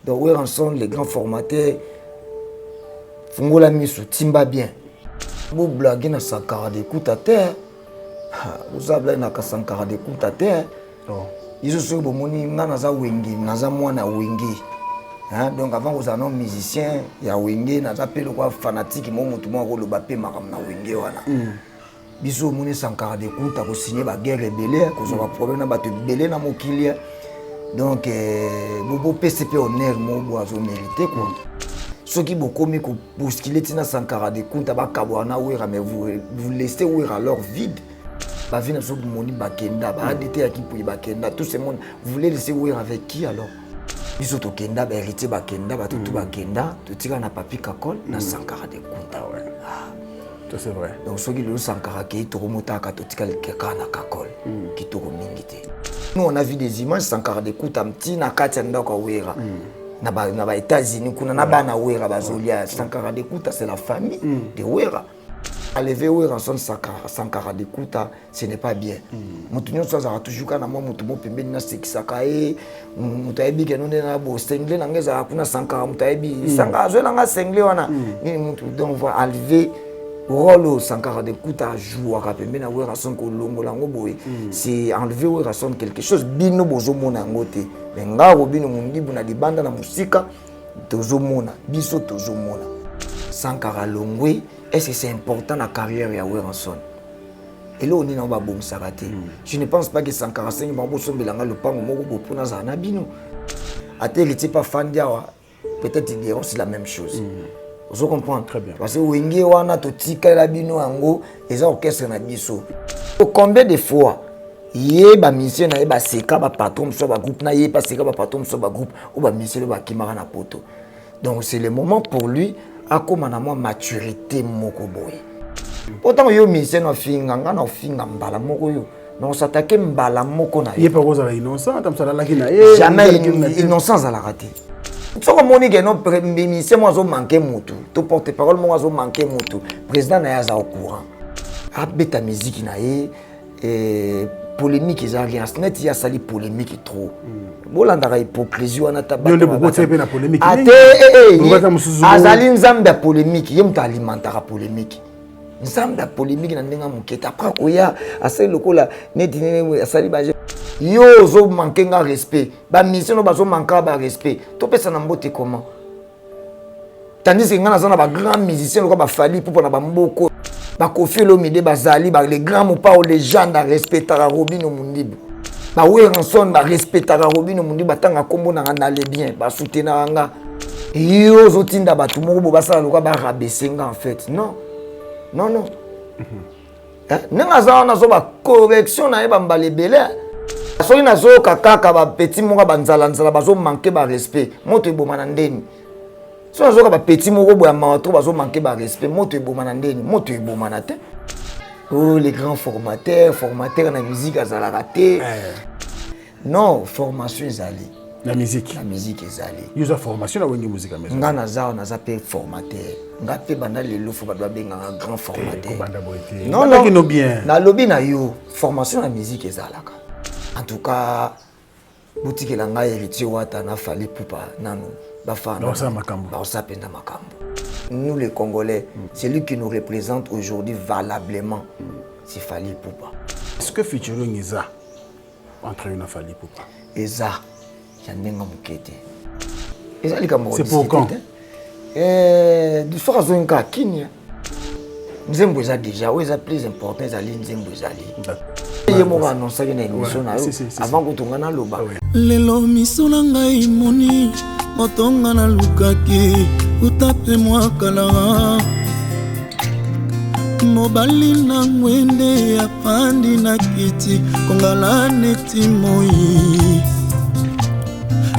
Donc où sont les grands formateurs Fungola Misu Timba bien. Vous blaguez dans Sankara d'écoute à terre. Vous avez dans Sankara d'écoute à terre. Ils ont sur Bomoni Naza Wingi, Naza Mwana Wingi. Donc avant vous avez un musicien, il y a Wingi, Naza Pelo fanatique, moi tout le monde le bapé Maram na Wingi wana. Biso Moni Sankara d'écoute a signé la guerre rébellion, cause on va problème na batu belé na mokilia. Donc bobo PCP honneur mo boazo mérité quoi. Ceux qui beaucoup mis pour ce qu'il est dans Sankara d'écoute à Bakabwana ouera mais vous laissez ouera leur vide. Bah venez sur Moni Bakenda, bah adété à qui pour Bakenda, tout ce monde vous voulez laisser ouera avec qui alors? Ils ont Kenda, bah hérité Bakenda, bah tout Bakenda, tout tira na papi kakol na Sankara d'écoute. C'est vrai. Donc ceux qui le Sankara qui est remonté ka tout tika le na kakol qui to mingité. Nous on a vu des images Sankara d'écoute am ti na katenda ko ouera. Na ba États-Unis kuna na bana ouera bazolia Sankara d'écoute c'est la famille de ouera. Enlever ouera son Sankara d'écoute ce n'est pas bien. Mutunyo soit toujours kana mo mutumo pembeni na sekisaka mutayebi ke none na bo sengle na ngeza kuna Sankara mutayebi Sankara zo na nga sengle wana ni mutu donc va enlever rôle Sankara d'écoute à jouer à pembeni na ouera son ko longo lango boy c'est enlever ouera son quelque chose bino bozo mona ngote nga robino mundibu na libanda na musika tozo mona biso tozo mona Sankara longwe. Est-ce que c'est important la carrière ya Weranson? Et là on est dans ba bon sarate. Je ne pense pas que Sankara 5 mambo sombelanga le pango moko bopuna za na bino. Ate il était pas fan diawa. Peut-être ils diront c'est la même chose. Vous comprenez très bien. Parce que wenge wana to tika la bino ango les orchestres na biso. Combien de fois yé ba mission na ba seka ba patron so ba groupe na yé pas seka ba patron so ba groupe ou ba mission ba kimara na poto. Donc c'est le moment pour lui à comme na moi maturité moko boy. Autant yo mission na finga ngana finga mbala moko yo. Non s'attaquer mbala moko na yo. Yé pas cause la innocent tam sala la kina. Jamais innocence à la rater. So comme on dit que non mission moi zo manquer mutu. To porte parole moi zo manquer mutu. Président na ya au courant. Abeta musique na et polémique ils rien net il y a sali polémique trop bolanda hypocrisie wana tabaka yo beaucoup tsepe na polémique azali nzambe polémique yem ta alimentara polémique nzambe polémique na ndenga muketa après koya asali lokola net nene asali ba yo zo manquer nga respect ba mission no bazo manquer ba respect to pesa na mbote comment tandis que ngana zana ba grand musicien lokola ba fali pour na ba mboko ba Koffi Olomide bazali ba les grands mots aux légendes à respecter à Robino Mundibu ba Weranson ba respecter à Robino Mundibu batanga kombo na ngana bien ba soutenir nga yo zotinda ba tout moko ba sala loka ba rabaisser nga en fait non nga za na zo ba correction na ba mbale belé soki na zo kaka ba petit moko ba nzala ba zo manquer ba respect moto eboma na ndeni. Si on a petit mot boya mato bazo manquer ba respect moto ebomana ndeni moto ebomana te. Oh les grands formateurs na musique azala raté. Non, formation ezali. La musique ezali. Yuza formation na wengi musique maison. Ngana za na za pe formateur. Ngape banda lelo fo ba benga un grand formateur. Non bien. Na lobby na yo formation na musique ezalaka. En tout cas boutique la nga héritier wata na fali pupa nanu. Nous les Congolais, c'est lui qui nous représente aujourd'hui valablement. C'est Fally Ipupa. Est-ce que featuring Isa entre une Fally Ipupa? Isa, c'est pour quand? Du soir à Zonka, Kenya. Nzembo Isa déjà, où est plus important, Zali Nzembo Zali. Il m'a annoncé une émission avant que tu aies un loba. Lelo misona ngai moni motonga na lukaki utape mwa kala mobali na ngwende ya pandi na kiti kongala neti moi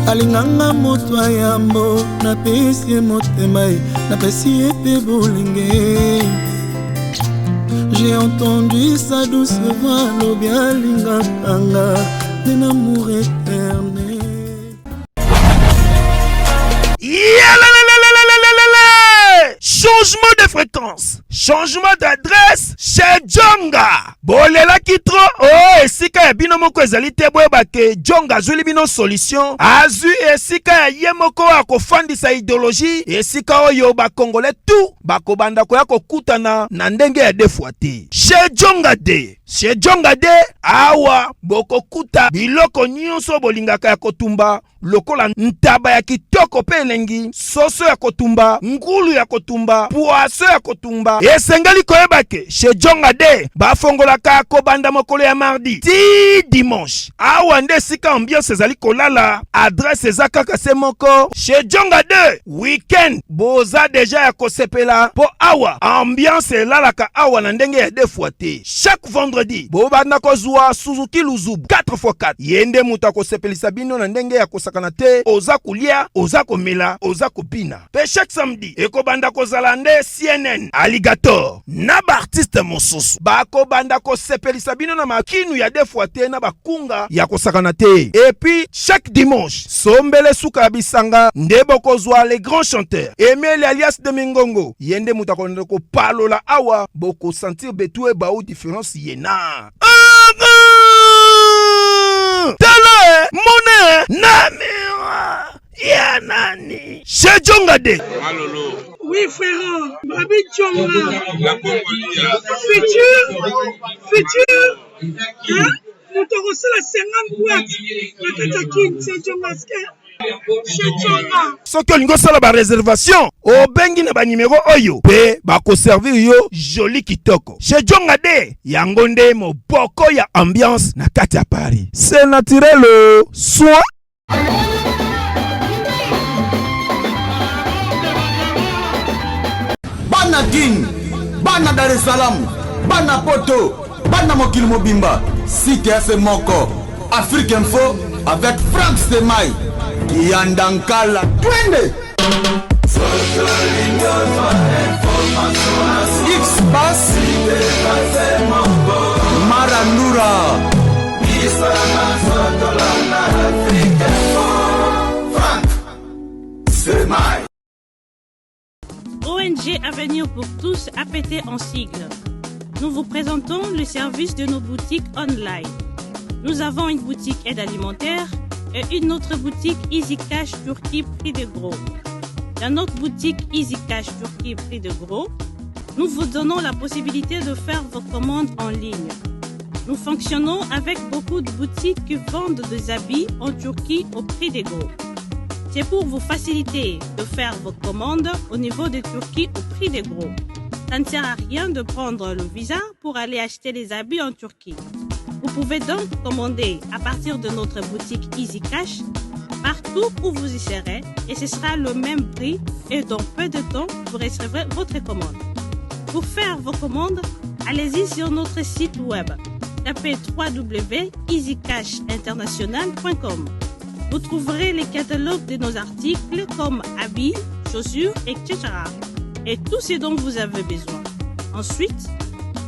alinganga moto ayambo na pesi motema na pesi epe bolinge. J'ai entendu sa douce voix lobia linganga d'un amour éternel. Changement de fréquence, changement d'adresse chez Djonga. Bolela kitro, oh, esika ya bino moko ezali te boyeba ke Djonga azuli bino solution. Azu esika ya ye moko akofandisa idéologie, esika oyo ba Congolais tout bakobanda koya kokutana na ndenge ya defwa te. Chez Djonga de. Chez Djonga de, awa bokokuta biloko nyonso bolingaka ya kotumba. Lokola ntaba ya kitoko pe elengi, soso ya kotumba, ngulu ya kotumba, poaso ya kotumba. Esengeli koyeba ke chez Djonga de bafongolaka kobanda mokolo ya mardi ti dimanche. Awa nde sika ambiance ezali kolala, adresse eza kaka se moko. Chez Djonga de weekend boza deja ya kosepela po awa ambiance elalaka awa na ndenge ya defwa te. Chaque vendredi bobanda kozwa Suzuki Luzubu 4x4 yende muta kosepelisa bino na ndenge ya kosakana te, oza kulia, oza komela, oza kopina. Pe chaque samedi ekobanda kozala nde CNN Alligator na ba artiste mosusu bakobanda kosepelisa bino na makinu ya defwa te na bakunga ya kosakana te. Et puis chaque dimanche sombele suka ya bisanga nde bokozwa les grands chanteurs Emile alias de Mingongo yende muta konde ko palola awa boko sentir betu e ba ou différence yena. Tele mone namira ya nani chez Djonga de. Malolo. Oui frère, Babi Djonga. La Congolia. Futur. Hein? Nous te recevons la 50 boîtes. La Katakin, c'est Djonga. Chez Djonga. Soki olingo sala ba réservation, obengi na ba numéro oyo pe bako servir yo joli kitoko. Chez Djonga de yango nde moboko ya ambiance na kati ya Paris. C'est naturel soit Bana Guine, Bana Dar es Salaam, Bana Poto, Bana Mokil Mobimba, Site FM Moko, Afrique Info avec Frank Stemai, Yandankala, Twende. X-Bass, Marandura, Frank Stemai. ONG Avenir pour tous, APT en sigle. Nous vous présentons le service de nos boutiques online. Nous avons une boutique aide alimentaire et une autre boutique Easy Cash Turquie prix de gros. Dans notre boutique Easy Cash Turquie prix de gros, nous vous donnons la possibilité de faire vos commandes en ligne. Nous fonctionnons avec beaucoup de boutiques qui vendent des habits en Turquie au prix de gros. C'est pour vous faciliter de faire vos commandes au niveau de Turquie au prix de gros. Ça ne sert à rien de prendre le visa pour aller acheter des habits en Turquie. Vous pouvez donc commander à partir de notre boutique Easy Cash partout où vous y serez et ce sera le même prix et dans peu de temps vous recevrez votre commande. Pour faire vos commandes, allez-y sur notre site web. Tapez www.easycashinternational.com. Vous trouverez les catalogues de nos articles comme habits, chaussures, etc. Et tout ce dont vous avez besoin. Ensuite,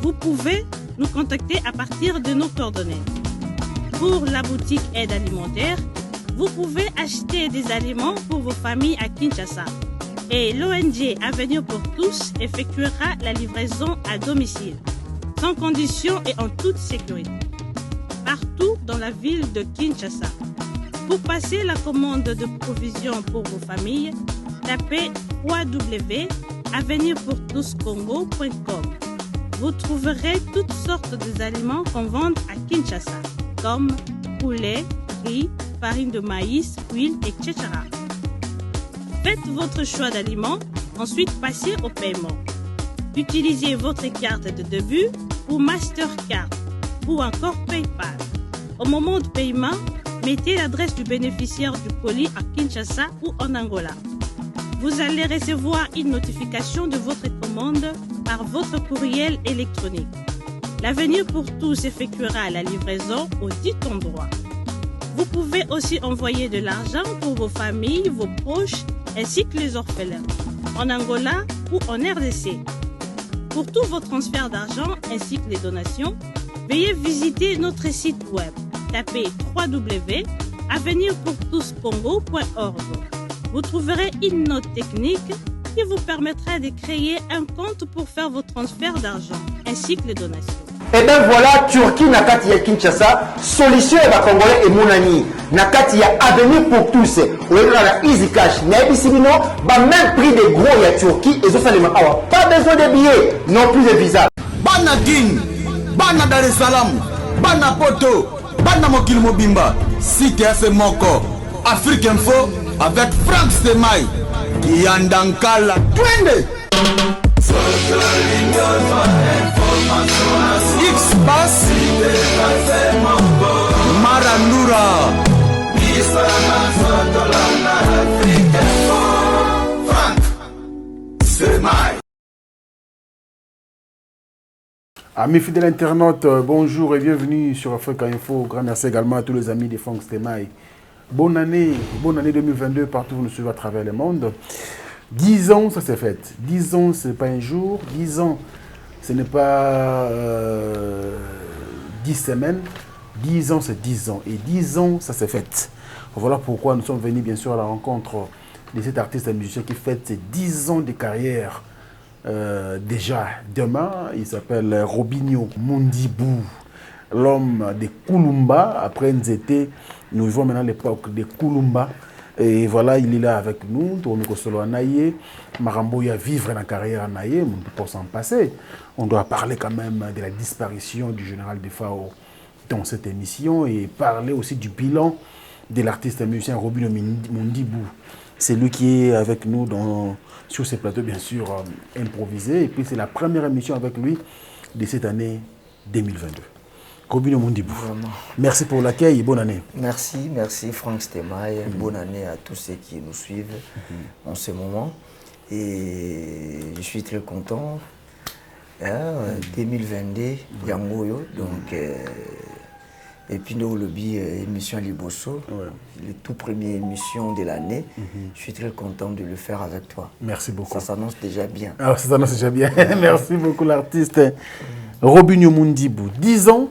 vous pouvez nous contacter à partir de nos coordonnées. Pour la boutique aide alimentaire, vous pouvez acheter des aliments pour vos familles à Kinshasa. Et l'ONG Avenir pour tous effectuera la livraison à domicile, sans condition et en toute sécurité, partout dans la ville de Kinshasa. Pour passer la commande de provisions pour vos familles, tapez www.avenirpourtouscongo.com. Vous trouverez toutes sortes d'aliments qu'on vend à Kinshasa, comme poulet, riz, farine de maïs, huile, etc. Faites votre choix d'aliments, ensuite passez au paiement. Utilisez votre carte de début ou Mastercard ou encore PayPal. Au moment de paiement, mettez l'adresse du bénéficiaire du colis à Kinshasa ou en Angola. Vous allez recevoir une notification de votre commande par votre courriel électronique. L'Avenir pour tous effectuera la livraison au dit endroit. Vous pouvez aussi envoyer de l'argent pour vos familles, vos proches, ainsi que les orphelins, en Angola ou en RDC. Pour tous vos transferts d'argent ainsi que les donations, veuillez visiter notre site web. Tapez www.avenirpourtouscongo.org. Vous trouverez une note technique qui vous permettra de créer un compte pour faire vos transferts d'argent ainsi que les donations. Et bien voilà, Turquie nakati ya Kinshasa, solution ya Congolais et Mounani. Nakati ya avenir pour tous. On est dans Easy Cash. Naibisibino, même prix des gros ya Turquie et ça les awa. Pas besoin de billets, non plus de visa. Bana King, Bana Dar es Salaam, Bana Poto, Bana Mokil Mobimba, Site FC Moko, Afrique Info avec Franck Stemai, Kiandankala, Twende. X-Bass Marandura Amis fidèles internautes, bonjour et bienvenue sur Africa Info. Grand merci également à tous les amis de Franck Stemai. Bonne année 2022 partout où vous nous suivez à travers le monde. 10 ans, ça s'est fait. 10 ans, ce n'est pas un jour. 10 ans, ce n'est pas 10 semaines. 10 ans, c'est 10 ans. Et 10 ans, ça s'est fait. Voilà pourquoi nous sommes venus, bien sûr, à la rencontre de cet artiste et musicien qui fête ses 10 ans de carrière. Déjà, demain, il s'appelle Robinho Mundibou, l'homme de Kulumba. Après Nzete, nous vivons maintenant l'époque de Kulumba. Et voilà, il est là avec nous, Tourmiko Solo Anaye, Maramboya vivre dans la carrière Anaye, on ne peut pas s'en passer. On doit parler quand même de la disparition du général de Fao dans cette émission et parler aussi du bilan de l'artiste musicien Robinho Mundibou. C'est lui qui est avec nous sur ce plateau, bien sûr, improvisé. Et puis c'est la première émission avec lui de cette année 2022. Robinho Mundibou. Merci pour l'accueil et bonne année. Merci Franck Stemai. Bonne année à tous ceux qui nous suivent en ce moment. Et je suis très content. 2022, Yangoyo. Donc, et puis nous, le émission Liboso, le tout premier émission de l'année. Je suis très content de le faire avec toi. Merci beaucoup. Ça s'annonce déjà bien. Alors, ça s'annonce déjà bien. Merci beaucoup l'artiste Robinho Mundibou. 10 ans.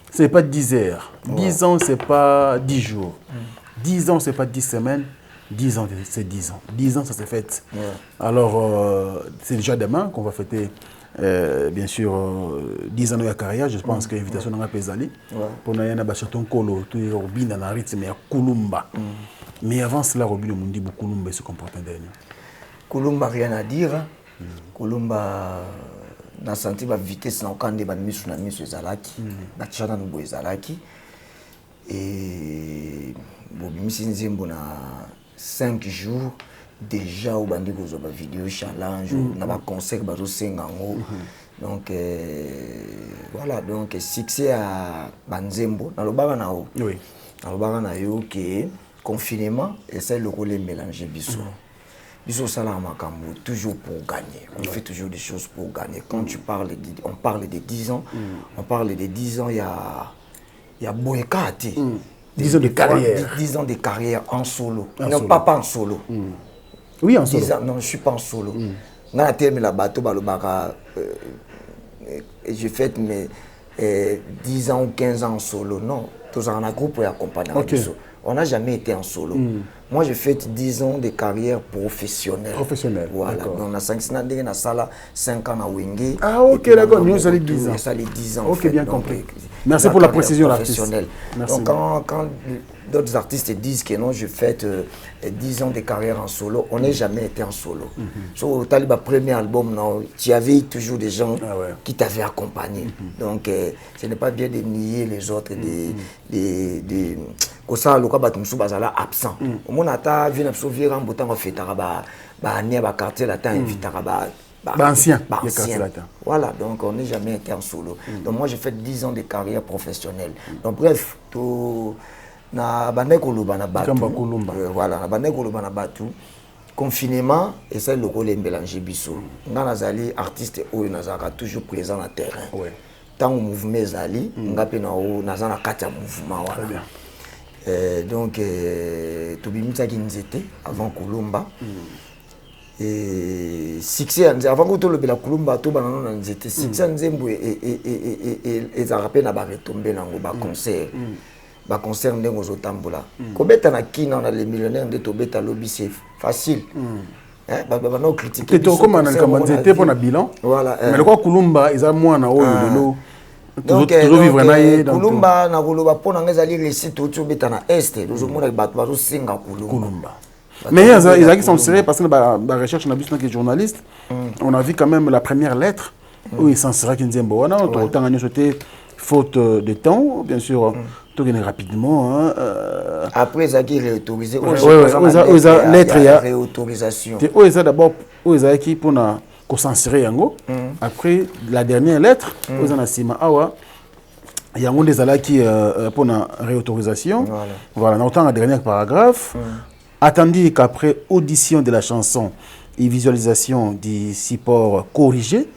C'est pas 10 heures. 10 ans, c'est pas 10 jours. 10 ans, c'est pas 10 semaines. 10 ans, c'est 10 ans. 10 ans, ça s'est fait. Alors, c'est déjà demain qu'on va fêter, bien sûr, 10 ans de la carrière. Je pense que l'invitation n'a pas pesé. Pour nous, il y a un chaton kolo, tout est Robin, dans la rythme, mais Kulumba. Mais avant cela, Robinho Mundibou, Kulumba se comporte dernier. Kulumba, rien à dire. Kulumba. Na senti ba vitesse na okande ba misu na misu ezalaki ba tshana no ezalaki et bo bimisi nzembo na 5 jours déjà au bandi kozo ba vidéo challenge na ba concert ba zo senga ngo donc voilà donc succès à banzembo na lobaka na o oui na lobaka na yo que confinement et c'est le rôle mélanger biso. Toujours pour gagner. On fait toujours des choses pour gagner. Quand on parle de 10 ans, on parle de 10 ans, il y a Boekati. 10 ans de carrière. 10 ans de carrière en solo. Non, pas en solo. Oui, en solo. 10 ans, non, je ne suis pas en solo. Dans la terme, la bateau, j'ai fait mes 10 ans ou 15 ans en solo. Non, tous en un groupe pour accompagner. On n'a jamais été en solo. Moi, j'ai fait 10 ans de carrière professionnelle. Voilà. Donc, on a 5 ans à Wenge. Ah, ok, d'accord. Nous, ça les 10 ans. Ça les 10 ans. Ok, bien compris. Merci pour la précision, l'artiste. Donc, quand d'autres artistes disent que non, je fais 10 ans de carrière en solo, on n'a jamais été en solo. Sur le premier album, non, tu avais toujours des gens qui t'avaient accompagné. Donc, ce n'est pas bien de nier les autres, kosa loka bato musu bazala absent omona ata vient absolument en botant fêtara ba ne ba quartier latin invitara ba ancien. Voilà, donc on n'est jamais été en solo. Donc moi j'ai fait 10 ans de carrière professionnelle. Donc bref, tout na bandeko loba na batu. Voilà, na bandeko loba na batu. Confinement et c'est le rôle mélanger biso. Nga nazali artiste oyo nazaka toujours présent na terrain. Tant au mouvement zali, nga pe na o nazana kata mouvement voilà. Donc, Tobimisa Kinzete avant Kulumba. Et succès, avant que tu le Kulumba, tu as dit succès, et ça rappelle à retomber dans le concert. Le concert de Tambola. Quand on a les millionnaires de Tobeta Lobby, c'est facile. bana critiquer te to comme na kambanze te pour na bilan voilà mais le quoi Kulumba ils a moins na lelo donc vivre na ye donc Kulumba na koloba pona ngezali récit otu beta na est dozomona bato bazo singa Kulumba mais ils a qui sont sérieux parce que la recherche na bus na que journaliste on a vu quand même la première lettre où il s'en sera qui nzembo wana autant gagner c'était faute de temps bien sûr tout gagner rapidement après ça qui réautorisé lettre il y a réautorisation c'est d'abord où ça qui pour na ko censurer yango après la dernière lettre aux na sima awa yango des ala qui pour na réautorisation voilà autant la dernière paragraphe attendu qu'après audition de la chanson et visualisation du support corrigé,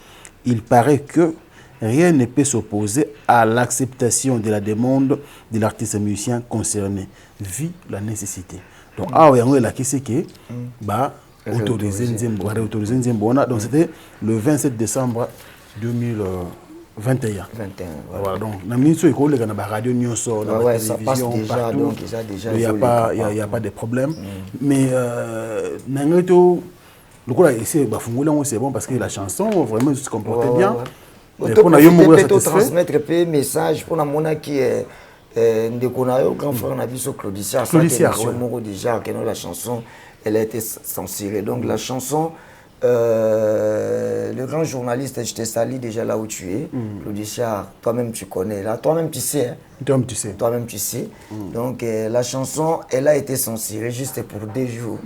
il paraît que rien ne peut s'opposer à l'acceptation de la demande de l'artiste musicien concerné, vu la nécessité. Donc, autoriser Nzembo. Donc, c'était le 27 décembre 2021. Voilà, donc, la ministre de la radio, la télévision, partout, donc, il n'y a pas de problème. Mais, c'est bon parce que la chanson vraiment se comportait bien. Pour transmettre un message pour la qui est grand frère on a vu sur Claudiciar déjà que la chanson elle a été censurée. Donc la chanson le grand journaliste, je te salue déjà là où tu es. Claudiciar, toi-même tu connais là, toi-même tu sais. Toi-même tu sais. Donc la chanson elle a été censurée juste pour 2 jours.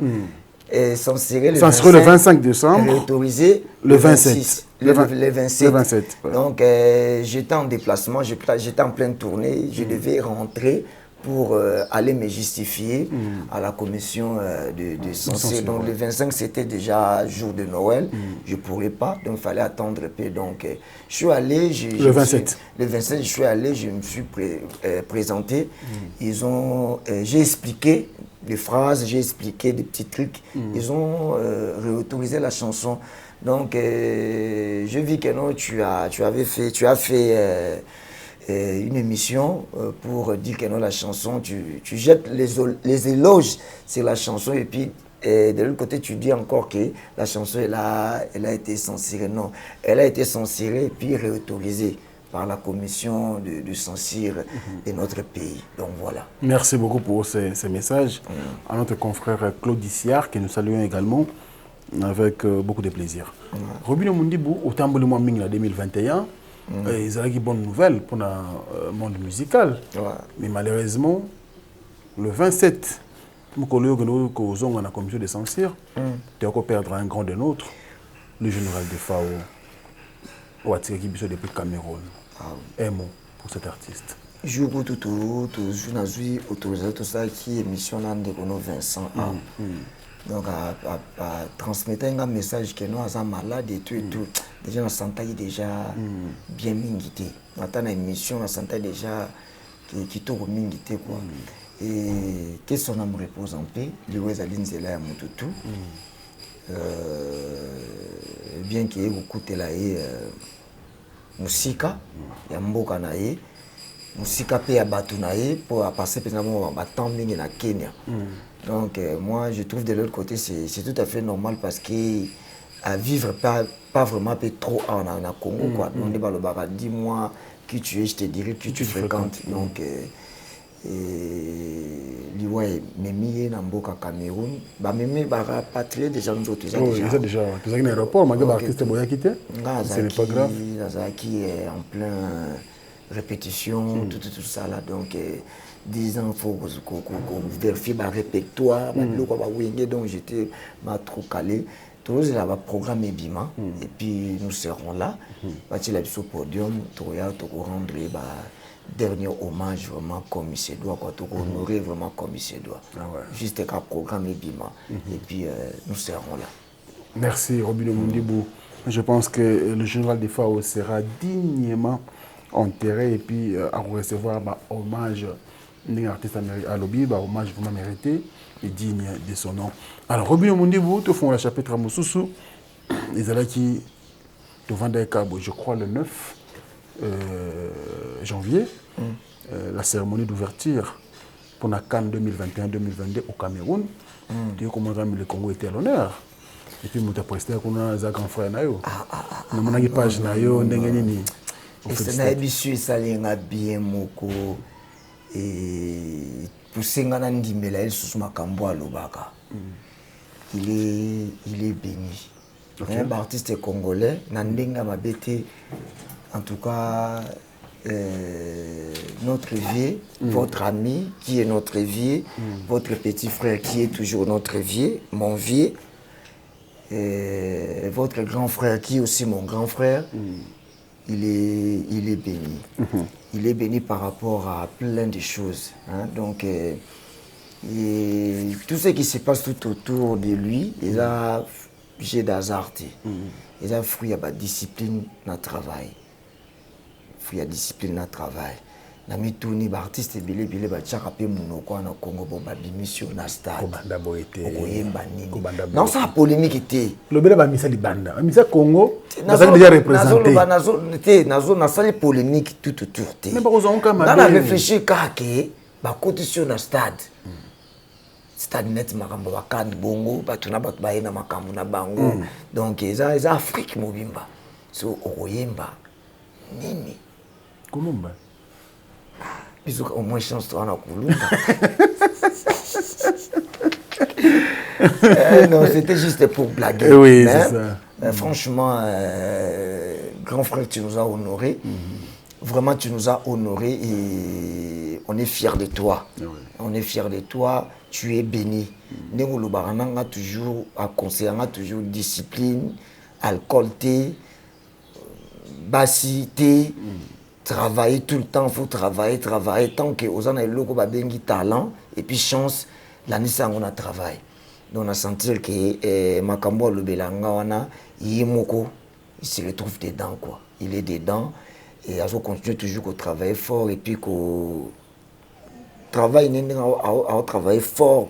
Et censuré le 25 décembre, réautorisé le 27. Le 27. Ouais. Donc j'étais en déplacement, j'étais en pleine tournée, je devais rentrer pour aller me justifier à la commission de censure. Donc le 25 c'était déjà jour de Noël, je ne pourrais pas, donc il fallait attendre un peu. Donc je suis allé, le 27, je suis allé, je me suis présenté, j'ai expliqué des phrases, j'ai expliqué des petits trucs, ils ont réautorisé la chanson. Donc je vis que non, tu as fait une émission pour dire que non, la chanson, tu jettes les éloges sur la chanson et puis de l'autre côté tu dis encore que la chanson elle a été censurée. Non, elle a été censurée et puis réautorisée par la commission de censure de notre pays. Donc voilà. Merci beaucoup pour ces messages. À notre confrère Claudiciar, que nous saluons également avec beaucoup de plaisir. Robino Mundibou, au temps de 2021, ils ont une bonne nouvelle pour le monde musical. Mais malheureusement, le 27, nous avons la commission de censure, tu vas perdre un grand de nôtre, le général de FAO, depuis Cameroun. Un mot pour cet artiste. Je vous autorisé tout ça qui émission de Vincent. Donc à transmettre un message que nous sommes malades et tout et tout. Déjà on sentait déjà bien mingité. Dans une émission on sentait déjà qui tourne mingité quoi. Et que son âme repose en paix. Le Wezaline Zela ya Mututu. Bien qu'il y ait beaucoup de la musika ya mboka na ye musika pe ya batu na ye pour passer pénalement temps mingi na Kenya. Donc moi je trouve de l'autre côté c'est tout à fait normal parce que à vivre pas vraiment trop en Congo quoi. On est le bara, dis-moi qui tu es, je te dirai qui tu fréquentes. Donc liouais memi na mboka Cameroun ba memi ba rapatrier déjà nous autres déjà tu as un aéroport mais artiste boya quitté c'est pas grave qui est en plein répétition tout ça là donc 10 ans faut qu'on vérifie ba répertoire donc j'étais trop calé tous les programme Ebima et puis nous serons là parti là sur podium to rendre dernier hommage vraiment comme il se doit, quoi, tout honorer vraiment comme il se doit. Juste qu'un programme Ebima et puis nous serons là. Merci Robino Mundibou. Je pense que le général de FAO sera dignement enterré et puis à recevoir un hommage d'un artiste à l'Obi, un hommage vraiment mérité et digne de son nom. Alors Robino Mundibou, tu fais le chapitre à Moussoussou, les allés qui te vendent un câble, je crois le 9 janvier, la cérémonie d'ouverture pour la CAN 2021-2022 au Cameroun. Le Congo était à l'honneur. Et puis muta poster kuna za grand frère na yo na mona ki page na yo ndenge nini c'est na bisu salinga bien moko et poussenga na ndimela il sous makambo alobaka il est béni. Un artiste congolais Nandenga Mabete, en tout cas notre vie, votre ami qui est notre vie, votre petit frère qui est toujours notre vie, mon vie, votre grand frère qui est aussi mon grand frère, il est béni. Il est béni par rapport à plein de choses. Hein? Donc, et tout ce qui se passe tout autour de lui, il a j'ai d'hasard. Il a fruit à la discipline dans le travail. Fruit à discipline dans le travail. Na mi tourni ba artiste belé ba tchaka pe munoko na Congo bo ba bimission na stade. Kobanda boete. Okoyemba nini. Non ça polémique était. Le belé ba misa libanda. Misa Congo. Vous avez déjà représenté. Nazo na sali polémique tout autour. Mais ba kozon ka mabe. Na réfléchir kake ba condition na stade. Stade net makambo bakani bongo batuna batu bayena makambo na bango. Donc eza Afrique mobimba. So okoyemba nini. Kulumba. Bisous au moins chance toi na kulumba. Non, c'était juste pour blaguer. Oui, c'est ça. Franchement, grand frère, tu nous as honorés. Vraiment, tu nous as honorés et on est fiers de toi. Oui. On est fiers de toi. Tu es béni. Nous avons toujours à conseiller, toujours discipline, alcool, bassité, travailler tout le temps. Il faut travailler. Tant que aux a loko babengi talent et puis chance, l'année ça on a travaillé. Donc on a senti que Makambo le belanga wana yimoko, il se retrouve dedans quoi. Il est dedans. Et il faut continuer toujours à travailler fort et puis qu'au travail, à travailler fort,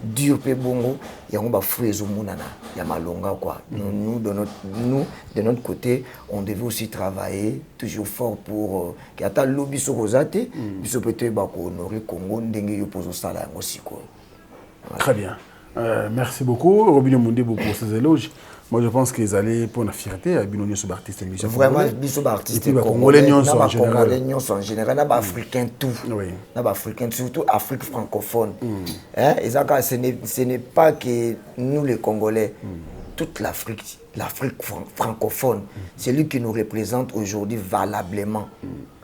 dur pe bongo, il y a un fruit et monana, il y a malonga quoi. Nous de notre côté, on devait aussi travailler toujours fort pour qu'il y ait un lobby sur Rosate, puis peut-être honorer Congo, n'engue yo poso sala aussi quoi. Très bien. Merci beaucoup, Robinho Mundi, pour ces éloges. Moi, je pense qu'ils allaient pour la fierté à Binonio sur l'artiste musicien. Vraiment, Bissou artiste congolais en général. Congolais en général, africain tout. Oui. Africain surtout Afrique francophone. Ce n'est pas que nous les Congolais, toute l'Afrique francophone, c'est lui qui nous représente aujourd'hui valablement.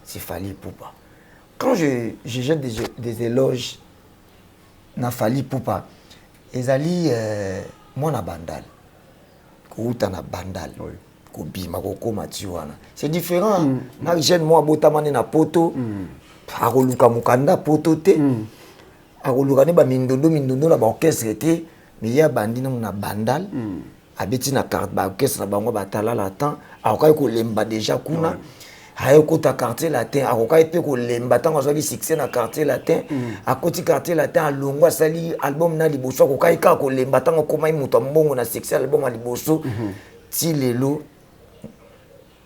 C'est Fally Ipupa. Quand je jette des éloges na Fally Ipupa, ils allaient moi na bandal. Utana bandal kobima kokoma tiwana c'est différent na jeune moi botamane na poto akoluka mukanda poto te akoluka ne ba mindondo na ba orchestre te mais ya bandi na bandal abeti na carte ba orchestre na bango batala la temps akokai ko lemba déjà kuna hayo kota quartier latin akokai pe ko lemba tango azaki succès na quartier latin akoti quartier latin alongwa sali album na liboso akokai ka ko lemba tango komai muto mbongo na succès album na liboso ti lelo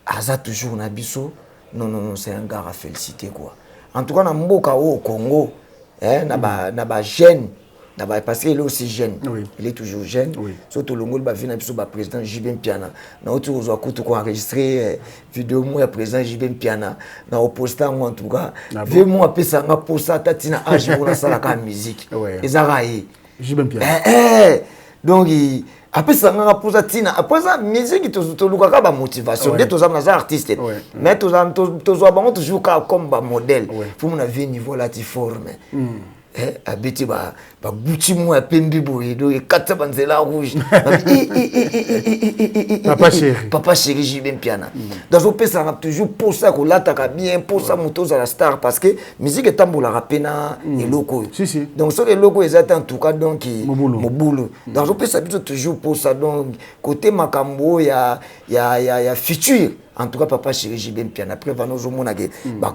aza toujours na biso non c'est un gars à féliciter quoi en tout cas na mboka au Congo na ba jeune parce qu'il est aussi jeune, il est toujours jeune. Surtout le monde va président JB Mpiana. Nous avons enregistré vidéo moi président JB Mpiana. Nous avons posté en tout cas. Vu moi après ça, on a posté à Tatina Age pour la salle de musique. Et ça a JB Mpiana. Donc après ça, on a posé à Tina. Après ça, musique tout le monde a motivation. Dès que nous sommes artistes, mais nous avons toujours comme modèle. Pour mon avis niveau là, tu formes. Abiti ba Gucci moi pembi boyedo et quatre banzela rouge papa chéri JB Mpiana dans au pesa on a toujours pour ça qu'on l'attaque bien pour ça motos à la star parce que musique est tambola rapena et loco donc sur les locaux ils attendent en tout cas donc mobulo dans au pesa toujours pour ça donc côté makambo il y a futur. En tout cas, papa chéri JB Mpiana. Après, nous avons un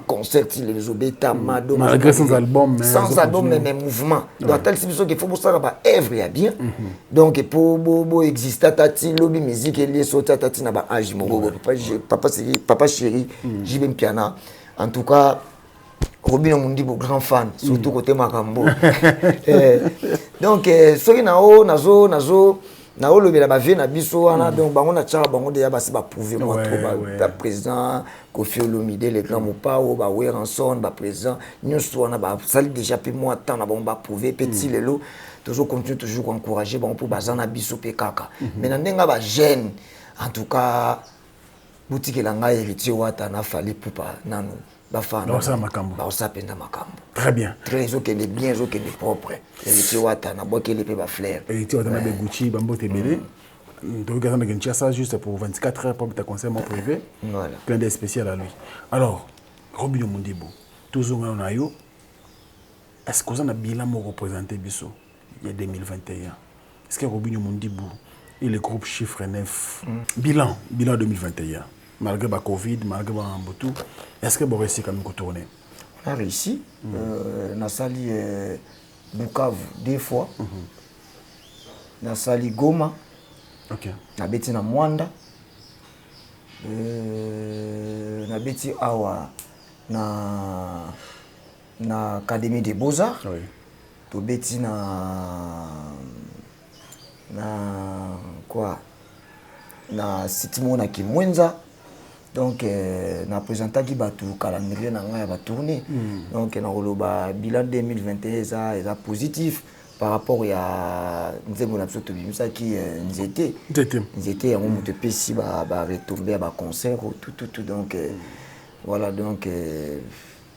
concert, les obéta, Mado. Malgré sans album, mais. Sans album, mais mouvement. Donc, tel situation qu'il faut pour ça, œuvre, il y a bien. Donc, pour exister, tati, lobby musique, il y a sauté, tati, n'a pas âge, papa chéri JB Mpiana. En tout cas, Robinho Mundi, grand fan, surtout côté Makambo. Donc, ce qui est nazo. na olobela ba vie na biso wana donc bango na tchara bango déjà ba se ba prouver moi trop président Kofi Olomide le grand Mopao ba Weranson ba président nyonso wana ba sali déjà pe moi temps na bango ba prouver petit lelo toujours continue toujours encourager bango pour bazana biso pe kaka mais na ndenga ba jeune en tout cas boutique la nga héritier wata na fallait pour pas nanu Dans ça, Makambo. Très bien. Très bien, propre. Héritier wata na boke les pe ba flair. Héritier wata na be Gucci bambo tebele. Donc on a gagné ça juste pour 24 heures pour ta conseil mon privé. Voilà. Plein de spécial à lui. Alors, Robinho Mondibo, toujours on a eu. Est-ce que vous avez un bilan pour représenter Bisso il y a 2021? Est-ce que Robinho Mondibo et le groupe Chiffre 9 bilan 2021 malgré la Covid, malgré tout, est-ce que vous réussi quand même à tourner? On a réussi. On a sali Bukavu 2 fois. On a sali Goma. Ok. On a bêti na Mwanda. On a bêti awa na Académie des Beaux-Arts. Oui. To bêti na quoi? Na Sitimo na Kimwenza. Donc na présenté qui batu calendrier na nga ba tourner. Donc na roloba bilan 2021 ça est positif par rapport à nzembo na biso bimisa qui nzete on te pesi ba retomber ba concert tout donc voilà donc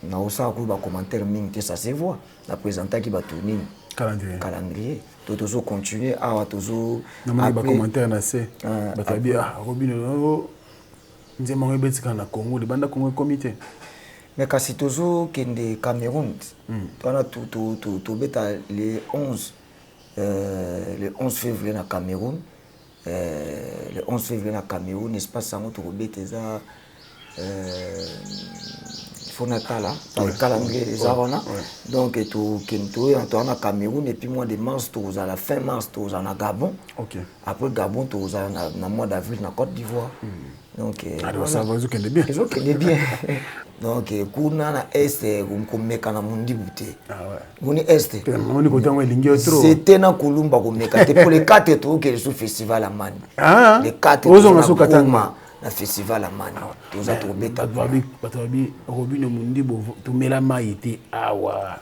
na osa ko ba commentaire mingi ça se voit na présenté qui ba tourner calendrier tozo continuer à tozo na ba commentaire na c'est ba tabi Robinho nous avons un Congo, le banda Congo comité. Mais quand c'est toujours kende Cameroun, tu as tout le 11 février na Cameroun, le 11 février na Cameroun, espace ça notre bête ça Fonatala, le calendrier des Arona. Donc tout kento on a Cameroun et puis mois de mars tous à la fin mars tous en Gabon. OK. Après Gabon tous en mois d'avril na Côte d'Ivoire. Donc alors ça va ils ont bien. Ils ont bien. Donc kuna na est kumeka na mundi buté. Ah ouais. Muni est. Muni côté on lingi trop. C'était na Kulumba kumeka pour les 4 tours que le festival à Mani. Ah. Les 4 tours na na festival à Mani. Tous à Tobeta. Batabi Robinho Mondibo tout melama était awa.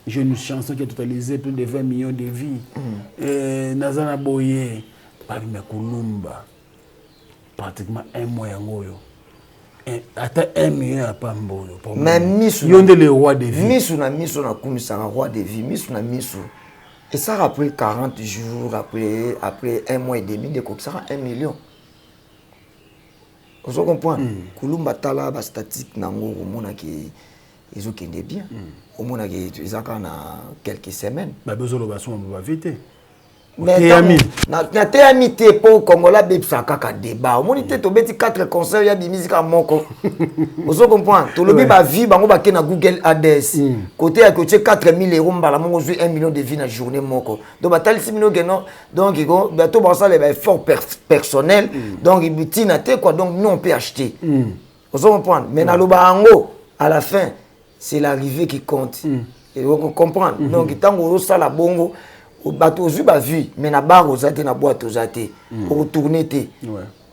Jeune chanson qui a totalisé plus de 20 millions de vies. Nazana Boye, Parima Kulumba. Pratiquement 1 mois en goyo. Attends 1 million à Pamboyo. Mais Misu. Yonde le roi de vie. Misu na kumisa roi de vie. Misu na Misu. Et ça après 40 jours, après 1 mois et demi, de ça sera 1 million. Vous comprenez? Kulumba tala ba statique nango au monde qui ils ont bien. Au monde qui ils ont quelques semaines. Ba besoin de basson va vite. Mais na théâtre pour Congolais bepsa kaka débat. Au monde to beti 4 concerts ya bi musique à moko. Vous comprenez? To lobi ba vie bango ba ke na Google ADS. Côté à côté 4000 € mbala mongo jouer 1 million de vies na journée moko. Donc batali 6 millions geno donc il go ba to ba ça les efforts personnels. Donc il butina te quoi donc nous on peut acheter. Vous comprenez? Mais na loba ango à la fin c'est l'arrivée qui compte. Et vous comprenez? Donc tango ça la bongo bato zu ba vie mais na bar ozate na boîte ozate retourner te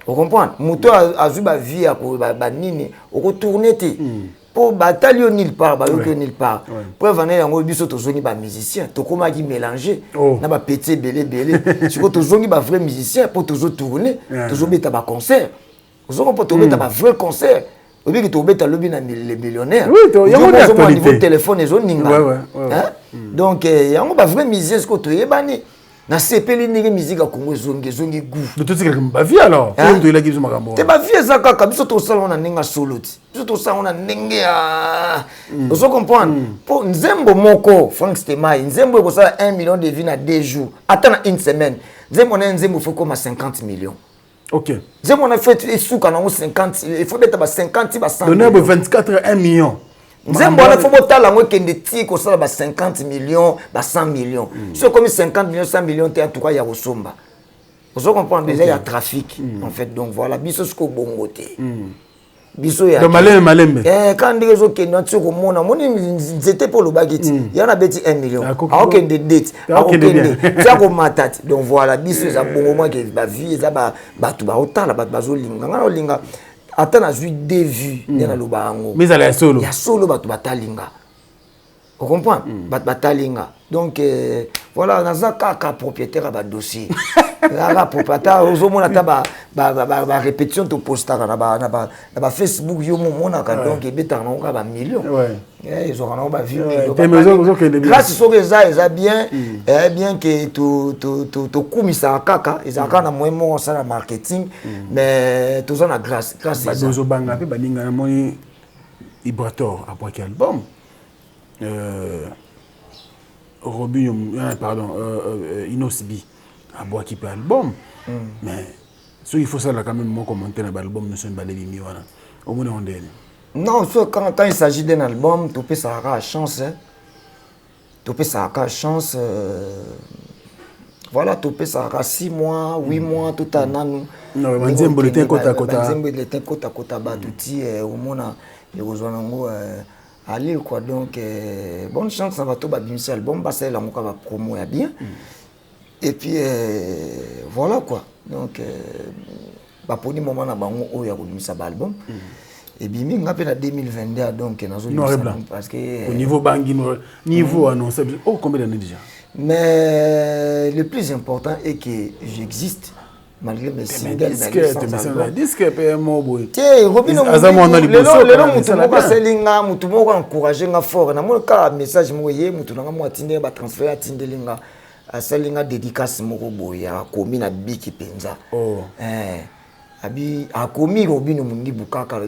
vous comprenez moto azu ba vie ya ko ba nini retourner te pour bataille nulle part ba yo nulle part preuve na yango biso tozongi ba musicien to koma ki mélanger na ba petit belé siko tozongi ba vrai musicien pour tozo tourner tozo beta ba concert ozongo pour to beta ba vrai concert obi ki to beta lobi na les millionnaires oui yango na niveau téléphone ezo ninga donc yango ba vrai musicien ko to yebani na sepeli ndenge musique ya Congo zongi goût de tout ce que ba vie alors to ila kizo makambo te ba vie za kaka biso to sala na ninga solo ti biso to sala na ndenge ya vous comprenez pour nzembo moko Frank Stemai nzembo ko sala 1 million de vies na 2 jours attends une semaine nzembo faut comme 50 millions. OK. Nzembo na fait sous kana 50 il faut mettre ba 50 ba 100 donner 24 1 million. Nzembo na faut botala ngo kende ti ko sala ba 50 millions ba 100 millions c'est comme 50 millions 100 millions en tout cas ya Rosomba vous comprenez déjà il y a trafic en fait donc voilà biso ce ko bongoté biso ya malembe quand ndenge ezokende ti komona moni nzete mpo olobaki ti ya na beti 1 million aokende date aokende tia komata ti donc voilà biso eza bongo moke bavie eza bato baotala bato bazolinga nga na olinga ata nazwi 2 vues nde naloba yango mais ezala ya solo bato batalinga on comprend batalinga donc voilà naza kaka propriétaire à dossier la propriétaire ozomona ta ba répétition to postaka na ba Facebook yo mona ka donc ebetaka na ka ba millions ils auront ba vue grâce so eza bien bien que to kumisa kaka ezaka na moyen ça na marketing mais to na grâce bazo banga pe baninga na moni Ibrator après quel album Robin, pardon, Inosbi a bois qui peut album, mais ce qu'il faut ça là quand même moi commenter un album nous sommes balés voilà. Au moins on dit. Non, quand il s'agit d'un album, tu peux ça avoir chance, tu peux ça avoir chance. Voilà, tu peux ça avoir 6 mois, 8 mois, tout un an. Non, mais on bulletin côte à côte. On bulletin côte à côte bah tout au moins il rejoint aller quoi donc bonne chance ça va tout bimisa album parce que la moka va promo ya bien et puis voilà quoi donc ba poni moment na bango oya ko bimisa album et bimi ngape na 2022 donc nazo parce que au niveau bangi niveau annoncé combien d'années déjà mais le plus important est que j'existe malgré mes singles disque PMO boy tiens Robino le mutu moko selinga mutu moko encourager nga fort na mo ka message mo ye mutu na mo atinde ba transfert atindelinga aselinga dédicace moko boy ya komi na biki penza abi akomi Robino Mundibu kaka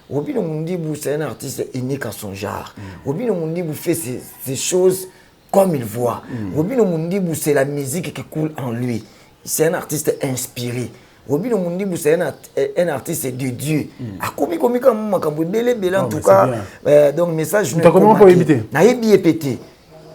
Robino Mundibu c'est un artiste unique à son genre Robino Mundibu fait ces choses comme il voit Robino Mundibu c'est la musique qui coule en lui. C'est un artiste inspiré. Robino Mundibu c'est un artiste de Dieu. A komi comme makambo belé en tout cas. Donc message tu comment pour éviter. Na yebi pété.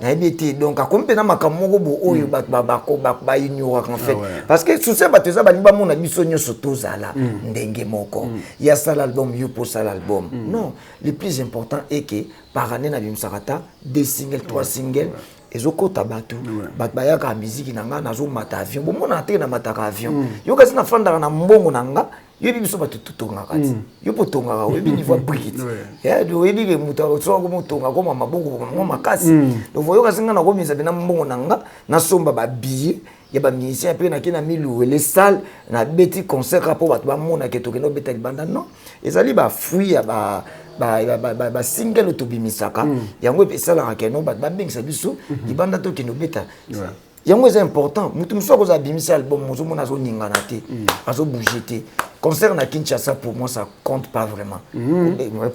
Na yebi pété donc a komi pena makambo bo oyo ba ignore en fait. Parce que sous ça bato za bani ba mona biso nyoso tozala ndenge moko. Il y a ça l'album yo pour ça l'album. Non, le plus important est que par année na bimsarata 2 singles 3 singles ezokota bato bato bayaka musique nanga nazo mata avion bomona te na mata avion yo kasi na fanda na mbongo nanga yo biso bato tutonga kati yo potonga ka webi niveau briquet ya do webi ke muta so ko mutonga ko mabongo ko makasi do voyo kasi nga na ko misa bena mbongo nanga na somba ba billet ya ba musicien pe na kina milu les salles na beti concert pour bato ba mona ke to ke no beta libanda non ezali ba fruit ya ba single to bimisaka yango epesala ka no ba bengisa biso libanda to ke no beta yango c'est important mutu muso ko za bimisa album mozo mona zo ningana te azo bouger te concert na Kinshasa pour moi ça compte pas vraiment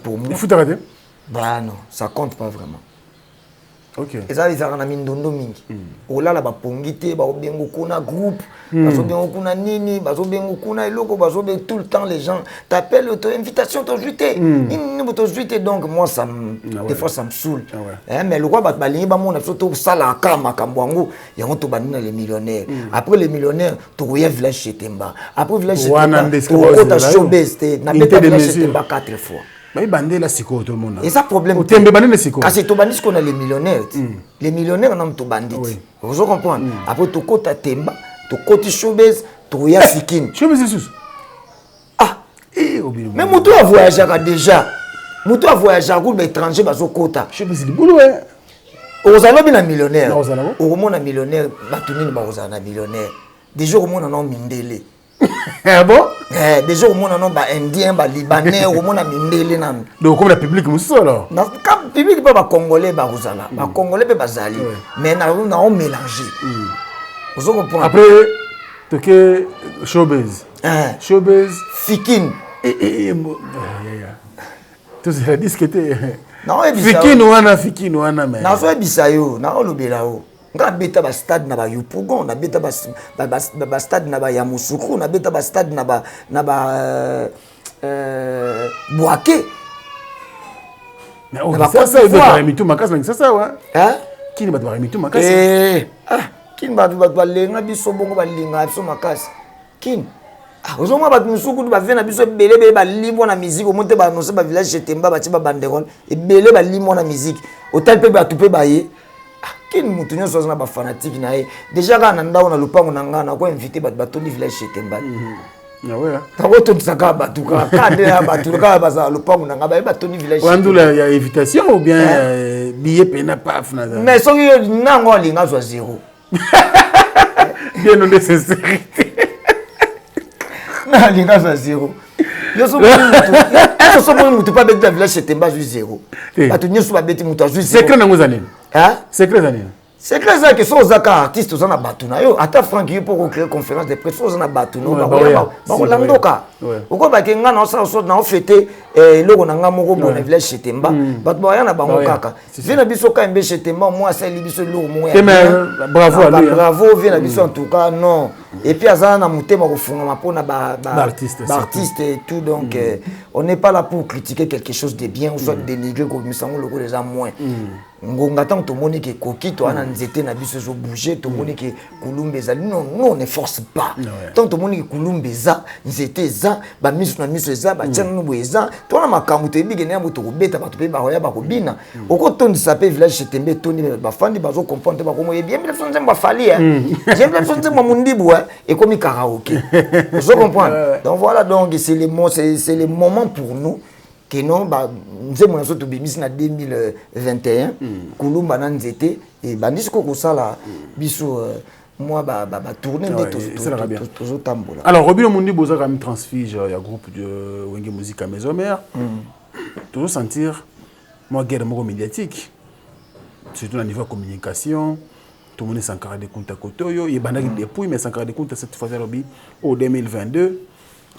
pour moi il faut t'arrêter bah non ça compte pas vraiment. OK. Eza izaka na mindondo mingi. Olala ba pongité ba obengo kuna groupe, bazo bengo kuna nini, bazo bengo kuna eloko bazo bengo tout le temps les gens t'appellent auto invitation to juité. Ni to juité donc moi ça des fois ça me saoule. Mais le quoi ba balingi ba mona surtout sala ka makambo yango yango to banina les millionnaires. Après les millionnaires to ya village chez Temba. Après village chez Temba. Ota showbiz te na beta village chez Temba 4 fois. Mais bandé la siko tout le monde. Et ça problème. Tembe bandé la siko. Parce que to bandit qu'on a les millionnaires. Les millionnaires non to bandit. Vous comprenez? Après to kota Temba, to koti showbiz, to ya fikin. Showbiz c'est ah, mais mutu a voyagé déjà. Mutu a voyagé à groupe étranger bazo kota. Showbiz du boulot hein. Ozalo bina millionnaire. Ozalo millionnaire, batunini ba ozana millionnaire. Déjà au monde non mindele. Ah bon? Déjà au monde non ba indien, ba libanais, au monde mindele nan. Donc comme le public musso alors. Na comme public pas ba congolais ba ozala. Ba congolais pe bazali. Mais na on mélanger. Vous comprenez? Après toke showbiz. Showbiz fikin. Tout ça discuter. Non, fikin wana mais. Na so bisayo, na olobela o. Nga beta ba stade na ba Yupugon, na beta ba stade na ba Yamoussoukro, na beta ba stade na ba Bouaké. Mais on va ça il va remitu makasi na ça wa. Hein? Qui va remitu makasi? Kin ba lenga biso bongo ba linga biso makasi. Kin ozomwa bato mosuku kutu bavie na biso ebele balimwa na musique omonte baannonce bavillage chetemba batie babanderole ebele balimwa na musique otali mpe bato mpe baye kini motu nyonso aza na bafanatike na ye déjà kaka na ndako na lopango na ngai nakoinvite bato batondi village chetemba nakotondisaka bato kaka nde ya bato kaka bazala lopango na ngai baye batondi village wandula ya invitation ou bien billet pena paf mais soki nango alinga azwa zéro bien non de sincérité nalinga azwa zéro nyonso somoi motu mpe abeti na village chetemba azwi zéro bato nyonso babeti motu azwi secret nango eza nini secret eza nini secret ezalaki so ozaka artiste oza na bato na yo ata frank yo mpo kocréer conférence de presse so oza na bato bakolandoka okobaki nga naosala so naofete eloko na nga moko bo na village chetemba bato baya na bango kaka vie na biso kambe chetemba moi asali biso eloko mokobravo vie na biso en tout cas non et puis aza na motema kofungama mpona baartiste et tout donc on n'est pas là pour critiquer quelque chose de bien ou soit dénigrer komisango loko eza moins ngonga ntango tomoni ke koki to ana nzete na biso ezobouge tomoni ke kulumba ezali non on ne force pas ntango tomoni ke kulumba eza nzete eza bamiso na miso eza batiana no boye eza tona makambo toyebi ke na yango tokobeta bato mpe bakoya bakobina okotondisa mpe village chetembe etondi bafandi bazocomprendre te bakomo yebi yembi biso nzembo afali yembi biso nzembo mondibu ekomi karaoke ozocomprendre donc voilà donc c'est le moment pour nous que non nzembo naso tobimisi na 2021 kulumba na nzete ebandisi kokosala biso moi tourner nde tozotambola. Alors Robino Mundi boza quand même transfige ya groupe de Wenge Musique à Maison Mère toujours sentir moi guerre moko médiatique surtout au niveau de communication tout le monde Sankara de Kunta Kotoyo il bandaki depuis mais Sankara de Kunta cette fois là au 2022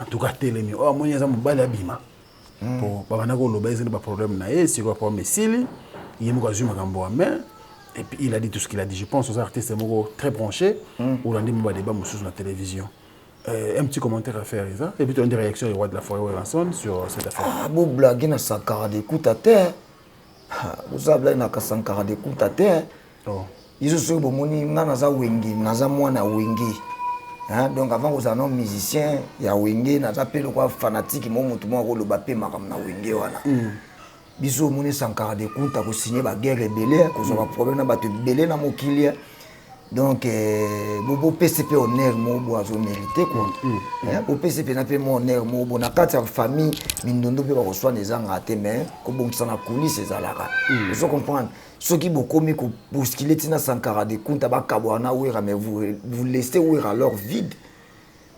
en tout cas télémi oh moi yaza mobali abima pour babana ko loba ezeli ba problème na ye siko problème sili yemo ko azuma kambo wa main et puis il a dit tout ce qu'il a dit je pense aux artistes moko très branchés ou landi mo débat sur la télévision un petit commentaire à faire ça et puis tu as une réaction du roi de la forêt Ranson sur cette affaire beau blague na Sankara de Kunta terre vous avez na Sankara de Kunta terre oh ils sont bomoni ngana za Wenge naza mwana Wenge. Hein, donc avant vous avez un musicien, il y a Wenge, naza pe lokwa fanatique mo mutu mo ko loba pe makam na Wenge wana. Biso moni Sankara de Kunta ko signer ba guerre rebelle, ko so ba problème na bato belé na mokili. Donc bobo PCP honneur mo bo azo mérité quoi. Hein, bo PCP na pe mo honneur mo bo na kati ya famille mindondo pe ba ko soa nezanga te mais ko bongisa na coulisse ezalaka. Vous comprenez? Ceux qui beaucoup mis pour ce qu'il est dans Sankara de Kunta ba kabwana ouera mais vous laissez ouera leur vide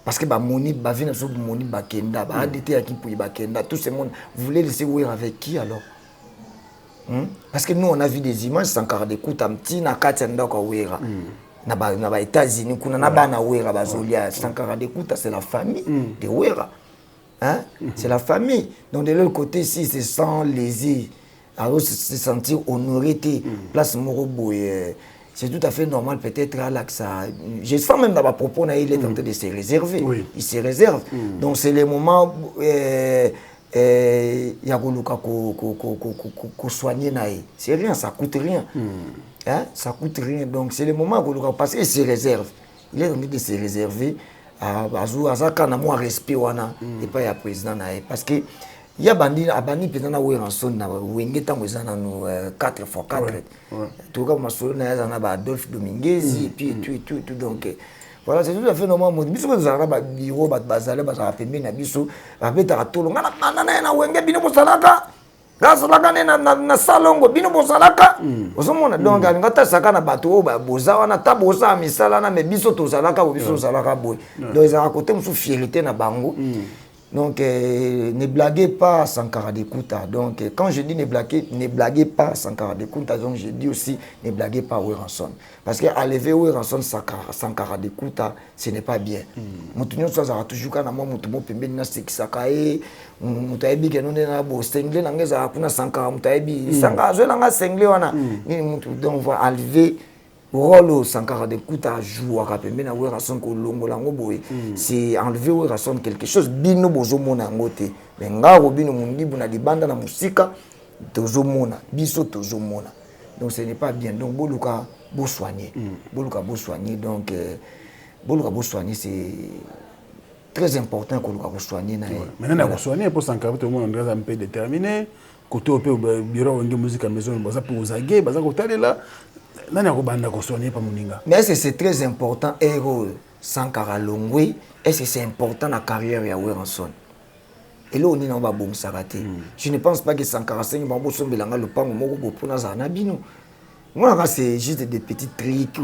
parce que ba moni ba vina so moni ba kenda ba adité à qui pour ba kenda tout ce monde vous voulez laisser ouera avec qui alors parce que nous on a vu des images Sankara de Kunta mti na kati ndako ouera na ba États-Unis kuna na bana ouera bazolia Sankara de Kunta c'est la famille de ouera hein c'est la famille donc de l'autre côté si c'est sans lésir alors se sentir honoré place Morobo c'est tout à fait normal peut-être là que ça je sens même dans ma propos il est en train de se réserver il se réserve donc c'est les moments ya koluka ko soigner nae c'est rien ça coûte rien hein ça coûte rien donc c'est le moment koluka parce qu'il se réserve il est en train de se réserver à azaka na moi respect wana et pas ya président nae parce que il y a abani peut-être na Ranson na Wenge tango ezana no 4x4 tout comme masolo na ezana ba Adolphe Dominguez et puis tout donc voilà c'est tout à fait normal biso ezana ba bureau ba bazale ba za pembe na biso ba beta tolo ngana na Wenge bino bosalaka gasalaka na salongo bino bosalaka osomona donc ngata saka na bato ba boza wana ta boza misala na me biso tozalaka biso zalaka boy donc ezana côté musu fierté na bango. Donc, ne blaguez pas Sankara de Kunta. Donc, quand je dis ne blaguez pas Sankara de Kunta, donc je dis aussi ne blaguez pas Ranson. Parce qu'à lever Ranson Sankara de Kunta, ce n'est pas bien. Moutounion soit toujours quand moi moutoumou pembe na sekisakae, moutaebi que nous na bo sengle na ngeza kuna Sankara moutaebi Sankara zo na sengle wana. Donc on va enlever rôle Sankara de Kunta joue à rappeler na Ranson ko longolango boy c'est enlever Ranson quelque chose bino bozo mona ngote mais ngaro bino mundibu na libanda na musika tozo mona biso tozo mona donc ce n'est pas bien donc boluka bo soigner donc boluka bo soigner c'est très important que nous soigner. Maintenant, on soigner pour s'en tout le monde est un peu déterminé. Côté au bureau de musique à maison, pour vous aguer, pour vous là. Mais c'est très important, héros Sankara Longwe, et c'est important dans la carrière de Weranson. Et là, on est dans le bon saraté. Je ne pense pas que Sankara Seigne Bambo Sombe Langa le pan au pour Nazanabino. Moi, c'est juste des petits trucs.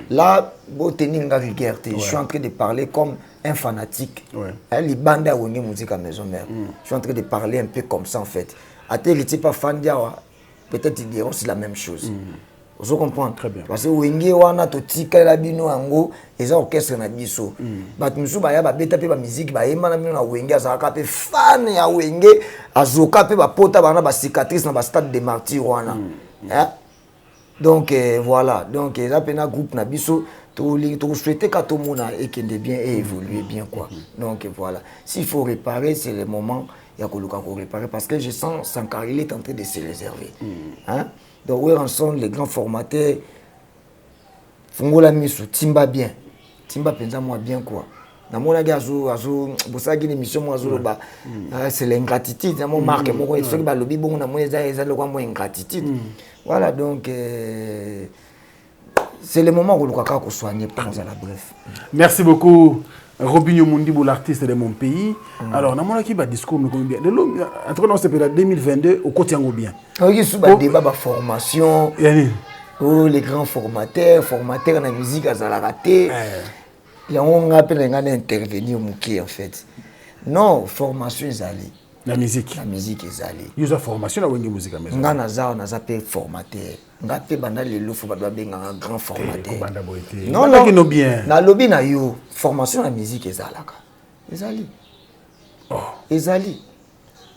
Là, je suis en train de parler comme un fanatique. Les bandes à musique à maison mère. Je suis en train de parler un peu comme ça en fait. À tel n'était pas fan d'Awa, peut-être ils diront c'est la même chose. Vous comprenez? Très bien. Parce que Wenge wana to tika la bino ango eza orchestre na biso. Bat musu ba ya ba beta pe ba musique ba yema na bino na Wenge azaka pe fan ya Wenge azoka pe ba pota bana ba cicatrice na ba stade de martyrs wana. Donc voilà, donc eza pe na groupe na biso to souhaiter ka to mona et que de bien et évoluer bien quoi. Donc voilà, s'il faut réparer, c'est le moment il y a qu'on réparer parce que je sens Sankara il est en train de se réserver. Hein? Donc, où sont les grands formateurs? Fungola Misu, Timba bien. Timba pensa moi bien quoi. Dans mon agazo, pour ça qu'il émission moi c'est l'ingratitude. Dans mon marque, moi il fait que le bibon na moi ça le quoi ingratitude. Voilà donc c'est le moment où le kaka ko soigner pour la bref. Merci beaucoup. Robinho Mundibo, l'artiste de mon pays. Alors, dans mon équipe, discours, nous connaissons bien. En tout cas, dans cette période 2022, au côté bien. Il y a un débat de formation. Les grands formateurs dans la musique, ils ont raté. Il y a un appel à intervenir en fait. Non, formation est allée. La musique est allée. Il y a une formation dans la musique à maison. On a fait formateur. On a fait un grand formateur. Non, non, bien. Na lobby na yo formation la musique est allée. Est allée.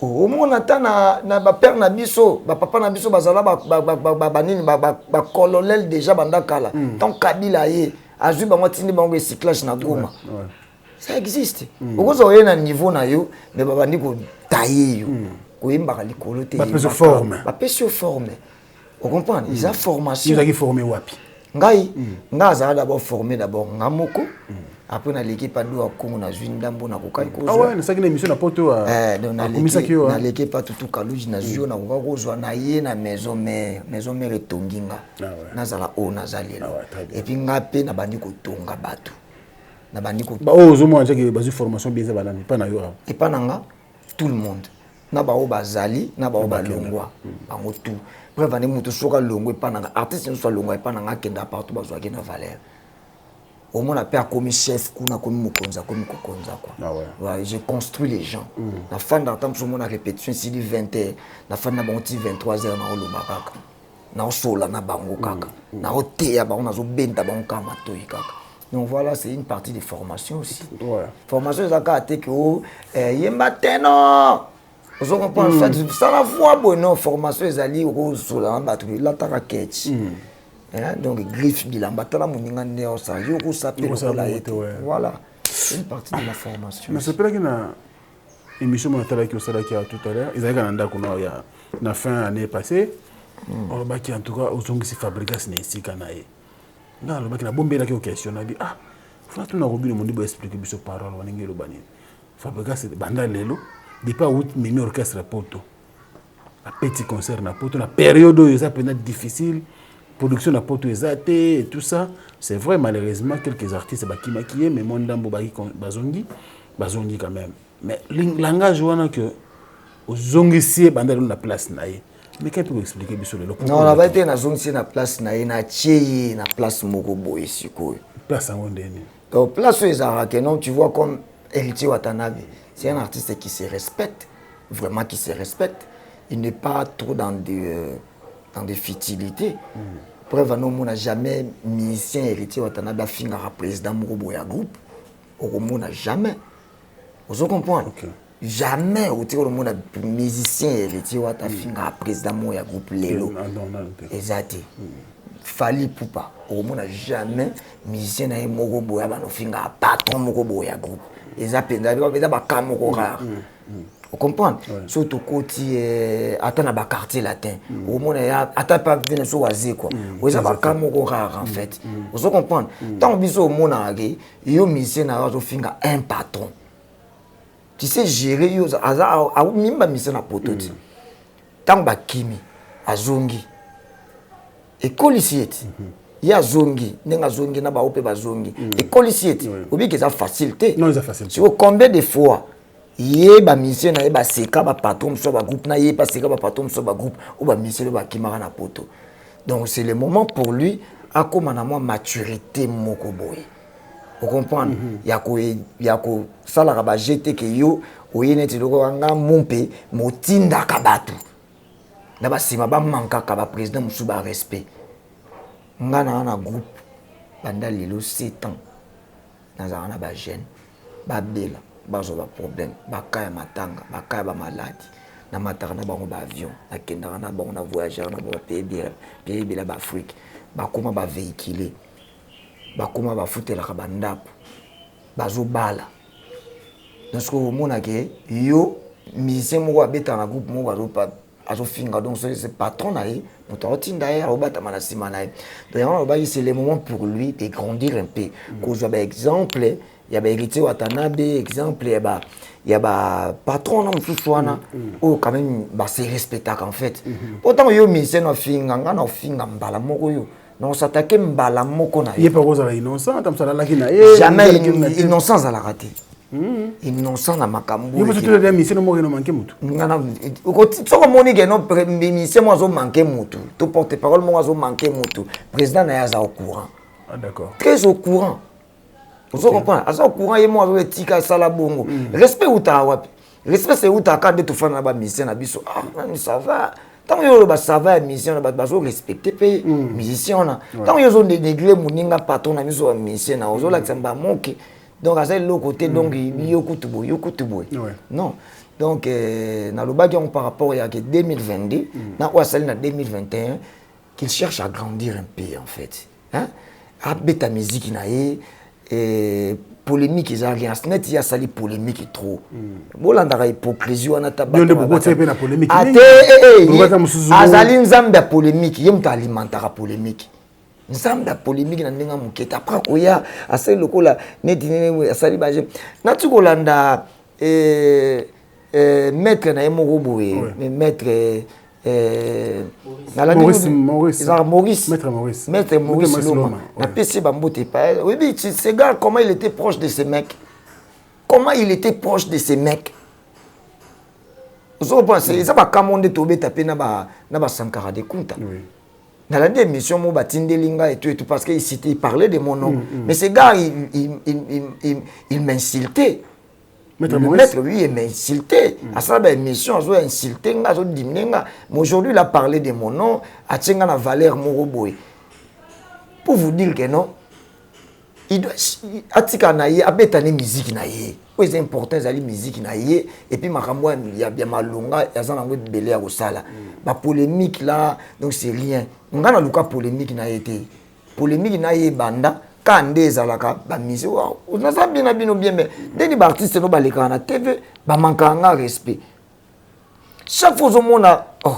Au moins on attend na ba père na biso, ba papa na biso bazala ba nini ba colonel déjà bandakala. Tant Kabila yé, azu ba motini ba recyclage na Goma. Ça existe. Vous avez un niveau na yo, mais ba bandi ko tailler yo. Ko yimba likolo te. Ba peso forme. Ba peso forme. Vous comprenez? Ils ont formation. Ils ont formé wapi? Ngai, ngaza d'abord formé d'abord ngamoko. Après na l'équipe à douze Congo na Zui Ndambo na Kokai Kozo. Ah ouais, c'est une émission na poto à. Na l'équipe à tout Kaluji na Zui na Kokai Kozo na yé na maison mère Tonginga. Na zala o na zalelo. Et puis ngapé na bandi ko tonga bato. Na bandi ko. Bah oh, zomo anja que bazu formation bien ça balani pas na yo. Et pas nanga tout le monde. Na ba o bazali, na ba o balongwa. Bango tout. Bref, on est monté sur le longue et pas dans artiste ne soit longue et pas dans kenda partout bazo qui na valeur. Au moins la paix comme chef, kuna comme mukonza comme kokonza quoi. Ah ouais. Ouais, j'ai construit les gens. La fin d'entendre sur mon répétition si 20h, la fin na bonti 23h na olo bakaka. Na sola na bango kaka. Na oté ya bango na zo benta bango kama toyi kaka. Donc voilà, c'est une partie des formations aussi. Ouais. Formation ça ka que yemba teno. Vous comprenez ça la voix bonne formation les alliés au sur la batterie la taraketch. Donc griffe bilamba tala moninga neo ça yoko sapé voilà, c'est une partie de la formation. Mais c'est pas que na émission monatala qui au salaki tout à l'heure, ils avaient gananda kuna ya na fin année passée. On va qui en tout cas aux ongis si fabrication ici kanae. Nga lo baki na bombela ki question na bi ah, faut tout na Robinho Mundibo expliquer biso parole waningi lo bani. Fabrication banda lelo. Depuis août, mimi orchestre à Poto. Un petit concert à Poto. La période où ça peut être difficile. Production à Poto et tout ça. C'est vrai, malheureusement, quelques artistes qui maquillent, mais mon dambo bazongi quand même. Mais le langage, on a que aux zongissiers, bandal la place naïe. Mais qu'est-ce que vous expliquer biso le non, on a pas été na zongissier na place naïe, na tchei na place mokobo ici quoi. Place en ondeni. Donc place où ils arraquent, non, tu vois comme Héritier Watanabe. C'est un artiste qui se respecte, vraiment qui se respecte. Il n'est pas trop dans des futilités. Preuve, on n'a jamais musicien héritier Watanabe a fini à président Mouroboya Groupe. On n'a jamais. Vous comprenez? Jamais au musicien héritier Watanabe a fini à président Mouroboya Groupe. Lélo. Exact. Fali Poupa. On n'a jamais musicien Mouroboya a fini à patron Mouroboya Groupe. Ils appellent ça des camps rare. Vous comprenez? Surtout côté attends na ba quartier latin. Au monde attends pas venir sur oasis quoi. Vous avez pas comme rare en fait. Vous comprenez? Tant biso au monde agi, yo mission na zo finga un patron. Tu sais gérer yo a mimba mission na pototi. Tant ba kimi azongi. École ici ya zongi nenga zongi na ba ope ba zongi. École ici obi que ça facilité. Non, ça facilité. Tu vois combien de fois yé ba mission na ba seka ba patron so ba groupe na yé pas seka ba patron so ba groupe ou ba mission ba kimara na poto. Donc c'est le moment pour lui à comme na moi maturité moko boy. Vous comprenez? Yako sala ba jeter que yo oyene ti loko nga mompe motinda kabatu. Na ba sima ba manka ka ba président musu ba respect. Nga na groupe banda lilo 7 ans. Na za na ba jeune ba bela bazo ba problème ba kaya matanga ba kaya ba maladie na mataka na bango ba avion na kenda na bango na voyageur na ba pays bila ba Afrique ba koma ba véhiculer ba koma ba futela ka bandapo bazo bala parce que mona ke yo musicien moko abeta na groupe moko bazo pa azo finga donc c'est patron na ye moto tinda ya obata mana simana donc c'est le moment pour lui de grandir un peu qu'on soit exemple. Il y a héritier Watanabe, exemple, il y a patron dans Moussouana, où quand même, c'est respectable en fait. Pourtant, il y a mis un finga, un finga, mbala moko yo. Non, s'attaquer mbala moko na. Il est pas rose à l'innocent, comme ça la kina. Jamais innocence à la rater. Innocent na makambo. Il faut tout le mission no moko no manquer mutu. Ngana, ko tsoko moni ke no mission mo zo manquer mutu. To porte parole mo zo manquer mutu. Président na ya au courant. Ah d'accord. Très au courant. Vous comprenez? À ça au courant, il y a moi avec tika sala bongo. Respect ou ta wapi? Respect c'est où ta quand de tout faire na ba mission na biso. Ah, ça va. Tant yo ba ça va mission na ba bazo respecter pays musicien na. Tant yo zo dénigrer moninga patron na biso mission na ozo la tsamba moke. Donc à ça le côté donc yo kutubo. Non. Donc na lo bagi on par rapport à 2022, na ou sali na 2021 qu'il cherche à grandir un peu en fait. Hein? À beta musique na ye polémique ils arrivent net il y a sali polémique trop bolanda hypocrisie wana tabata de beaucoup c'est na polémique azali nzambe ya polémique yemta alimentara polémique nzambe ya polémique na ndenga muketa après koya asali lokola net asali baje na tukolanda maître na yemoko boye maître Maître Maurice Loma. La PC Bambote. Oui, ce gars, comment il était proche de ces mecs? Comment il était proche de ces mecs? Vous pensez, ça va commander Tobé taper na Sankara de Kunta. Dans la démission, moi, Batindelinga et tout, parce qu'il parlait de mon nom. Mais ce gars, il m'insultait. Maître, lui, il m'a insulté. À ça, l'émission, il a insulté, il a diminué. Mais aujourd'hui, il a parlé de mon nom, à Tchenga Valère Moroboy. Pour vous dire que non, il doit. Atika naïe, abetane musique naïe. C'est important, la musique naïe. Et puis, il y a bien malonga, il y a un peu de belé au sala. La polémique là, donc c'est rien. On a le polémique naïe. Polémique naïe, banda. Quand des alaka ba mise wa on a bien bien mais des artistes no baleka na TV ba mankanga respect chaque fois on a oh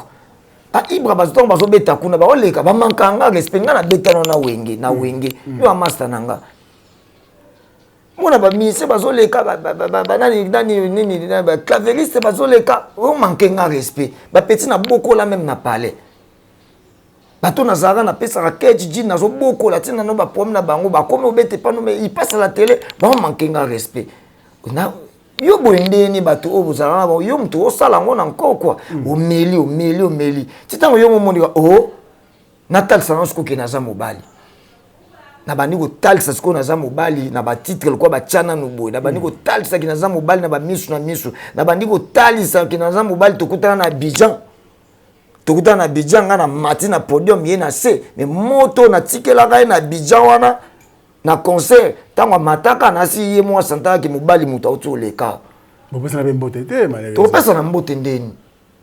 a ibra bazo bazo beta kuna ba oleka ba mankanga respect ngana beta na wenge yo master nanga mona ba mise bazo leka ba nani ba clavieriste bazo leka o mankenga respect ba petit na boko la même na palais. Bato na zara na pesa rakeji ji na zo boko la tina no ba problème na bango ba comme obete pa no mais il passe à la télé ba manquer respect na yo boende ni bato o bozala ba yo mtu o sala ngona nko kwa o meli titango yo momondi o natal sanos ko ke na za mobali na bani ko talisa ko na za mobali na ba titre ko ba chana no boy na bani ko talisa ki na za mobali na ba misu na bani ko talisa ki na za mobali to kutana na Abidjan. Tokuta na Abidjan na mati na podium ye na se mais moto na tikela ka na Abidjan wana na concert tango mataka na si ye mo santa ki mobali muta oto leka bo pesa na mbote te malheureusement to pesa na mbote ndeni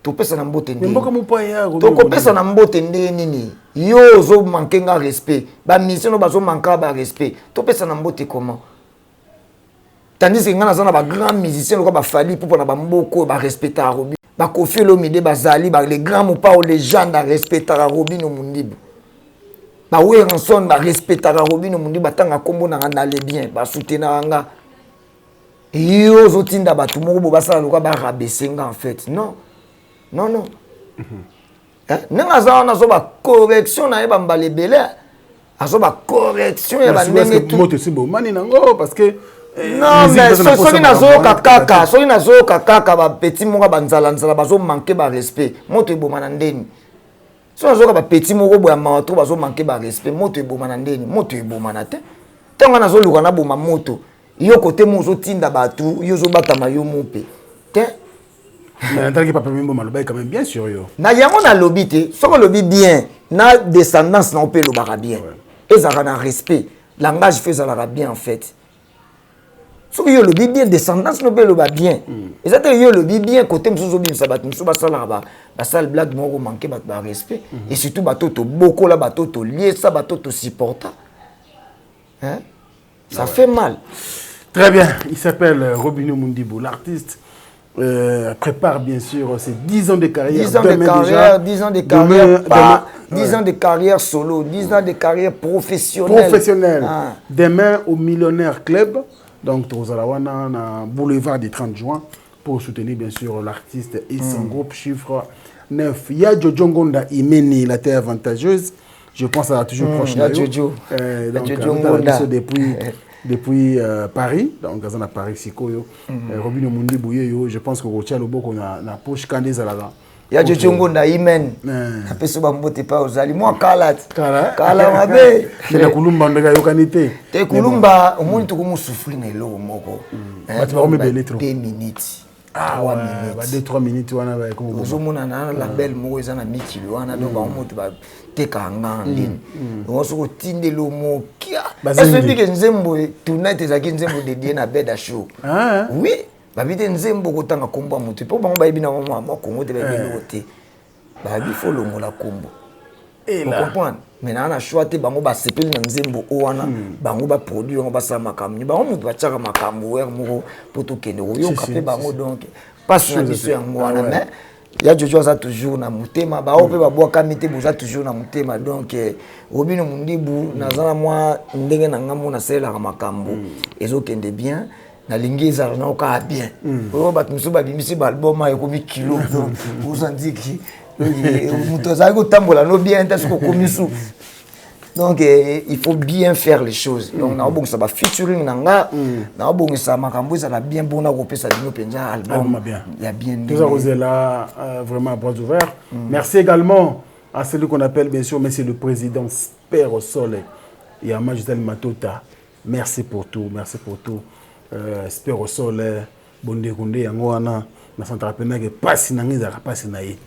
to pesa na mbote ndeni mboka mupaya to ko pesa na mbote ndeni ni yo zo mankenga respect ba mission ba zo manka ba respect to pesa na mbote comment tandis que ngana zana ba grand musicien loka ba Fally pour na ba mboko ba respecter Robi ba Koffi Olomide bazali ba les grands mopa ou les gens da respecter Robino Mundibu ba Werenson ba respecter Robino Mundibu batanga kombo na ngana le bien ba soutenir nga yo zotinda batu moko bo basala loka ba rabesenga en fait non nenga za na zo ba correction na ba mbalebele azo ba correction ya ba ndenge tout moto sibo mani nango parce que non mais soki nazo kaka ba petit moko banzala bazo manquer ba respect moto eboma na ndeni so nazo ka ba petit moko boya mawato bazo manquer ba respect moto eboma na ndeni moto eboma na te tanga nazo luka na boma moto yo kote mozo tinda batu yo zo batama yo mope te mais en tant que papa mimbo maloba quand même bien sûr yo na yango na lobby te soko lobby bien na descendance na on peut lobara bien et ça a un respect langage fait ça bien en fait so yo lobby bien descendance no peut loba bien et ça te yo lobby bien côté msuzo bien ça bat msuzo ba sala ba sala blague moko manquer ba respect et surtout ba toto boko la ba toto lié ça ba toto supporta hein ça fait mal. Très bien, il s'appelle Robino Mundibu, l'artiste prépare bien sûr ses 10 ans de carrière. 10 ans de carrière, 10 ans de carrière, 10 ans de carrière solo, 10 ans de carrière professionnelle. Ah. Demain au Millionnaire Club, donc Trozalawana, boulevard du 30 juin, pour soutenir bien sûr l'artiste et son groupe chiffre 9. Il y a Jojo Ngonda Imeni, la terre avantageuse. Je pense à la toujours proche de Jojo. Jojo Ngonda. Depuis Paris, donc à Paris, Sikoyo, Robino Mundibu, je pense que Rotia Loboko na poche Kandé Zalaga. Il y a Jojo Ngonda Imen. Après ce bambote pas aux ali. Moi Kala mabe. C'est la Kulumba ndega yokanité. Te Kulumba, au moins tu comme souffrir na lo moko. Tu vas me belé trop. 2 minutes. Ah ouais, 2-3 minutes wana ba ko. Ozomona na la belle moko ezana mikilo wana donc ba moto ba teka nga ndini. On se retinde lo mokia. Est-ce que nzembo tonight ezaki nzembo dédié na beda show? Ah oui, ba bide nzembo kotanga kombo moto. Po bango ba ibina mo Congo te ba bilote. Ba bi folo ngola kombo. Et là, comprendre. Maintenant on a choisi bango ba sepeli na nzembo o wana bango ba produire ba sa makamni bango mutu ba chaka makambo wer moko poto kende yo kapé bango donc pas sur biso yango wana mais ya Jojo za toujours na mutema ba ope ba boka mite boza toujours na mutema donc Robino Mundibu nazana moi ndenge na ngambo na sela makambo ezokende bien na lingeza na oka bien o ba tumuso ba bimisi ba album ay ko mi kilo donc vous en dites qui donc il faut bien faire les choses donc na obong ça va featuring nanga na obong ça makambo ça la bien bon na kopesa dino penja album il y a bien tout ça vous êtes là vraiment à bras ouverts. Merci également à celui qu'on appelle bien sûr monsieur le président Père au Soleil et à Magistel Matota. Merci pour tout Père au Soleil bonde konde yango wana na centre pena que passe na ngiza passe na yi.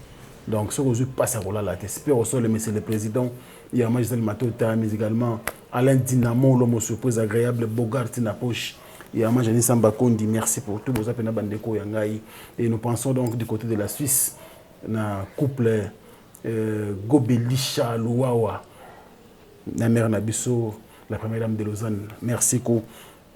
Donc, ce que je passe à la j'espère au sol, monsieur le président, il y a Magistel Matota, mais également Alain Dinamo, l'homme surprise agréable, Bogart Tinapoche, il y a Majani Sambakondi, merci pour tout, vous appelez Bandeko Yangai. Et nous pensons donc du côté de la Suisse, na couple Gobelisha Louawa, la mère Nabiso, la première dame de Lausanne, merci beaucoup.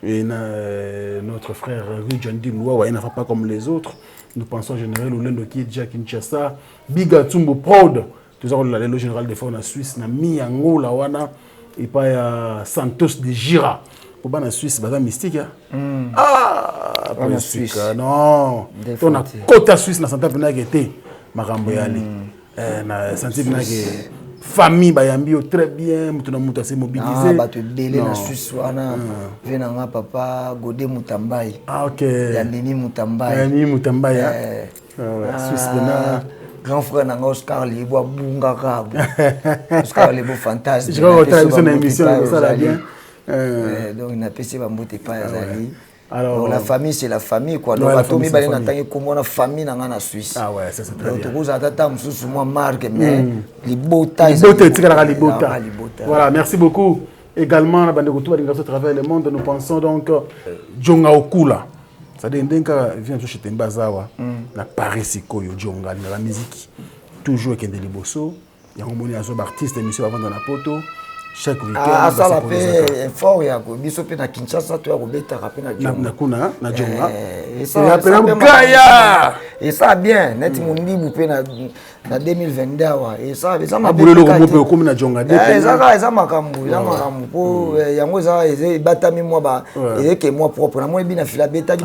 Et notre frère Rujandi Louawa, il n'a pas comme les autres. Nous pensons au général Olendo qui est déjà Kinshasa, Biga Tumbo Proud, tout ça, le général des forces en Suisse, na Miyango Lawana, et pas Santos de Gira. Pour la Suisse, c'est mystique. Ah, pas la Suisse. Non, on a Côte Suisse, na Santa Penagete, Marambo Yali. Na Santa Penagete. Famille bayambi très bien mutuna muta se mobiliser ba te belé na Suisse wana venanga papa Godé Mutambai OK ya Nini Mutambai Suisse bena grand frère nanga Oscar Libo bunga kabu Oscar Libo fantastique je crois que tu as une émission ça là bien donc na PC ba mbote pa yazali. Alors la famille c'est la famille quoi donc atomi bali na tangi comme na famille na ngana Suisse. Ah ouais ça c'est très bien. Donc vous attendez mususu moi marque mais libota voilà merci beaucoup également na bande kutu balinga à travers le monde nous pensons donc Jonga Okula ça dendenka vient chez Tembazawa na Paris Sikoyo Jonga la musique toujours kende liboso ya ngomoni azo artiste monsieur avant dans la poto chaque week-end. asala mpe effort ya biso mpe na Kinshasa to ya kobetaka mpe na kuna na Jonga. Esa bien neti mondibu mpe na 2022 awa eza mabulelo kompe okomi na Jonga eza makambo mpo yango eza ebatami mwa ezeke mwa propre namoni bina fila betaki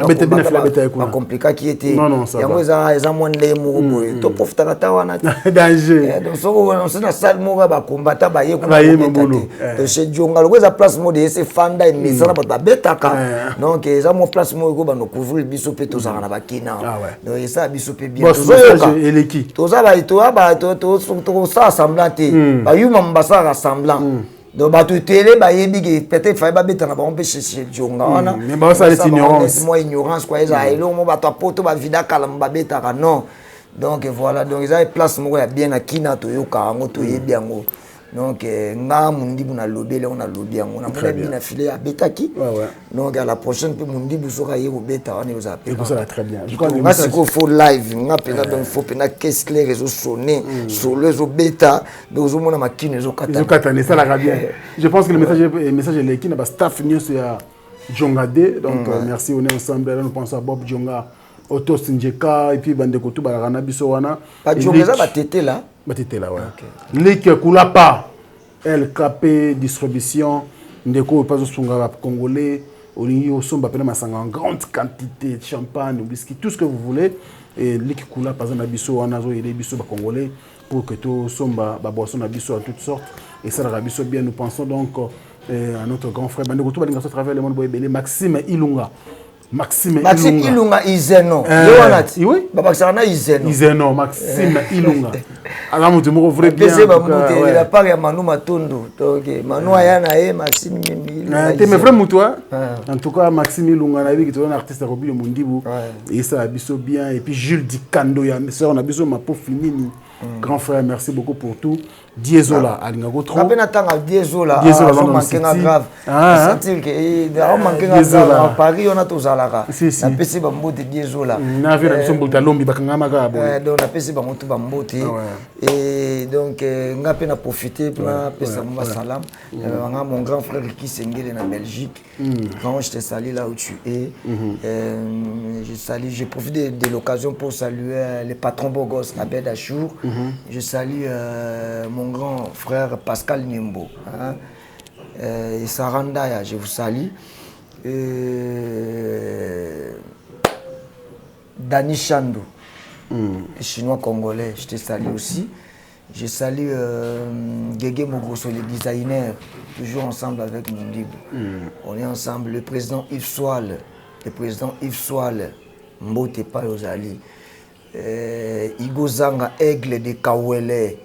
bakomplikaki ete yango eza mwa ndenge moko boye toprofitaka ta wana donc soki na sale moko ya bakombata baye kuna chez Jonga loko eza place moko de ese fanda emesana bato babetaka donc eza mwa place moko eko bano couvrir biso mpe tozalaka na bakina donc esa biso mpe bien tozosala semblant te bayuma basalaka semblant donc bato tele bayebi ke peut-être faye babeta na bango mpe chez Jonga wana mwa ignorance kwa eza eloko mo bato apoto bavida kala mo babetaka non donc voilà donc eza place moko ya bien na kina toyoka yango toyebi yango donc nga mundibu na lobele on a lobby yango na mona bina filé à betaki donc à la prochaine pe mundibu soka yego beta on vous appelle ça va très bien je crois que c'est qu'il faut live nga pena donc faut pena qu'est-ce que les réseaux sonner sur les beta donc zo mona makine zo katane ça la bien je pense que le message est l'équipe na staff news ya Jonga D donc merci on est ensemble là nous pensons à Bob Jonga Otto Sinjeka et puis bandeko tout balagana biso wana pas Jonga ça batete là batete là ouais Lick Kulapa LKP distribution ndeko pas sunga congolais olingi osomba pena masanga en grande quantité de champagne whisky tout ce que vous voulez et Lick Kulapa na biso wana zo aider biso ba congolais pour que tout somba ba boisson na biso à toutes sortes et ça la biso bien nous pensons donc à notre grand frère bandeko tout balinga so travers le monde boyebele Maxime Ilunga Maxime Ilunga Izeno. Oui. Babakisana Izeno. Izeno, Maxime Ilunga. Alors, moi, je me vrai bien. Il a pas Manu Matondo. Donc, Manu Ayana et Maxime Ilunga. Tu es vrai, toi. En tout cas, Maxime Ilunga, qui est un artiste à Robin Mondibu. Et ça a biso bien. Et puis, Jules Dikando, on a besoin de ma pauvre Finini. Grand frère, merci beaucoup pour tout. Diesola, Alingago trop. Après, Diesola, grave. C'est-à-dire que à Paris, on a tous à la na pesi bambote Diesola. Na vu na sombo talombi bakanga makabo. Donc na pesi bamoto bambote et donc nga pe na profiter pour na pesa mwa salam. Mon grand frère qui s'engage en Belgique. Quand je te salue là où tu es. J'ai profité de l'occasion pour saluer les patrons Bogos Abed Achour. Je salue mon grand frère Pascal Nimbo. Et Sarandaya, je vous salue. Dani Chandou, chinois congolais, je te salue aussi. Je salue Gege Mogoso, le designer, toujours ensemble avec Mundibu. On est ensemble, le président Yves Soal, Mbote Payozali, Igo Zanga, Aigle de Kawele,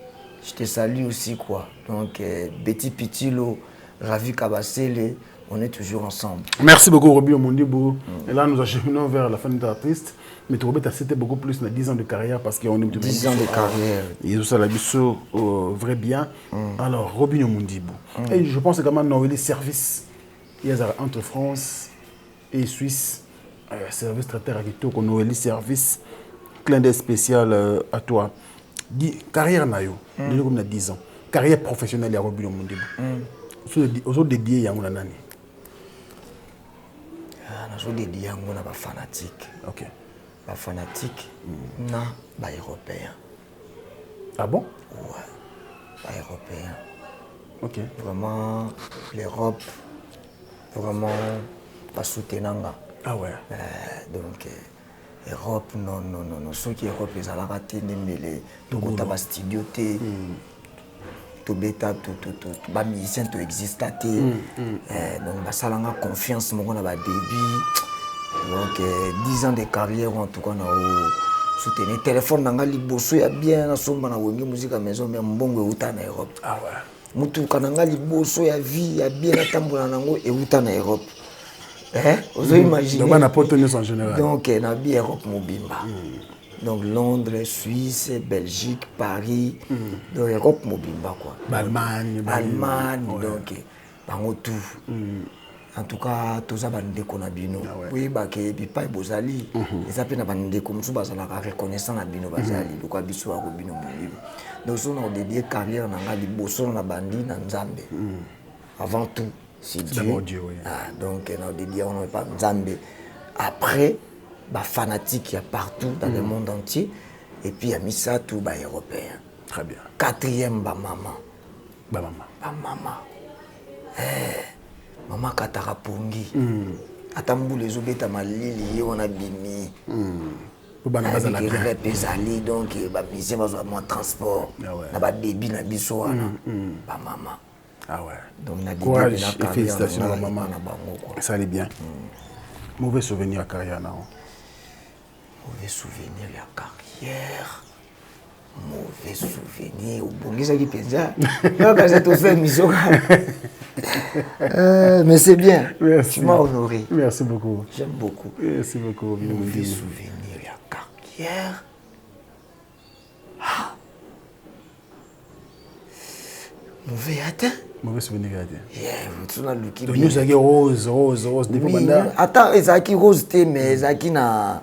je te salue aussi quoi. Donc Betty Pitilo, Ravi Kabasele, on est toujours ensemble. Merci beaucoup Robio Mondibu. Et là nous acheminons vers la fin de l'artiste. Mais tu as c'était beaucoup plus de 10 ans de carrière parce qu'on est 10 ans de carrière. Et ça la biso vrai bien. Alors Robinho Mondibu. Et je pense également qu'on a eu des services entre France et Suisse. Service traiteur avec toi qu'on a eu des services. Clin d'œil spécial à toi. Carrière nayo. Déjà comme 10 ans. Carrière professionnelle à Robinho Mondibu. Aux autres dédiés yango na nani. Nazo dédié yango na ba fanatique. OK. Ba fanatique na ba européen. Ah bon? Ouais. Ba européen. OK. Vraiment l'Europe vraiment pas soutenanga. Ah ouais. Donc Europe non ceux qui Europe les ala raté nemele to kota ba studio té. To beta to ba musicien to existe té. Donc ba salanga confiance mo na ba début. Donc 10 ans de carrière en tout cas na soutenir téléphone nanga liboso ya bien na somba na wenge musique à maison mais mbongo euta na Europe. Ah ouais. Mutu kananga liboso ya vie ya bien na tambola nango euta na Europe. Vous imaginez. Donc na poto en général. Donc na bi Europe mobimba. Donc Londres, Suisse, Belgique, Paris. Donc Europe mobimba quoi. Allemagne, donc bango tout. en tout cas toza bandeko na bino oyeba ke bipai bozali eza mpe na bandeko mosusu bazalaka reconnaissant na bino bazali lokola biso yako bino molimo donc so na odedie carrière na nga liboso na bandi na nzambe avant tout c'est Dieu donc na odedie on pas nzambe après fanatique il y a partout dans le monde entier et puis il y a misato européen très bien 4e maman Maman kataka pongi. Atambou les obeta malili on a bimi. Bana bazala bien. Repezali donc ba mise bazo mo transport. Na ba baby na biso wana. Ba maman. Ah ouais. Donc na courage et félicitations à maman. Ça allait bien. Mauvais souvenir à carrière non. Mauvais souvenir à carrière. Mauvais souvenir au bongisa qui pensa. Donc j'ai tout fait mission. Mais c'est bien. Merci. Tu m'as honoré. Merci beaucoup. J'aime beaucoup. Merci beaucoup. Mauvais souvenir à carrière. Mauvais atteint. Mauvais souvenir à dire. Tu n'as lu qui. Donc nous avons rose. Attends, Ezaki rose mais Ezaki na.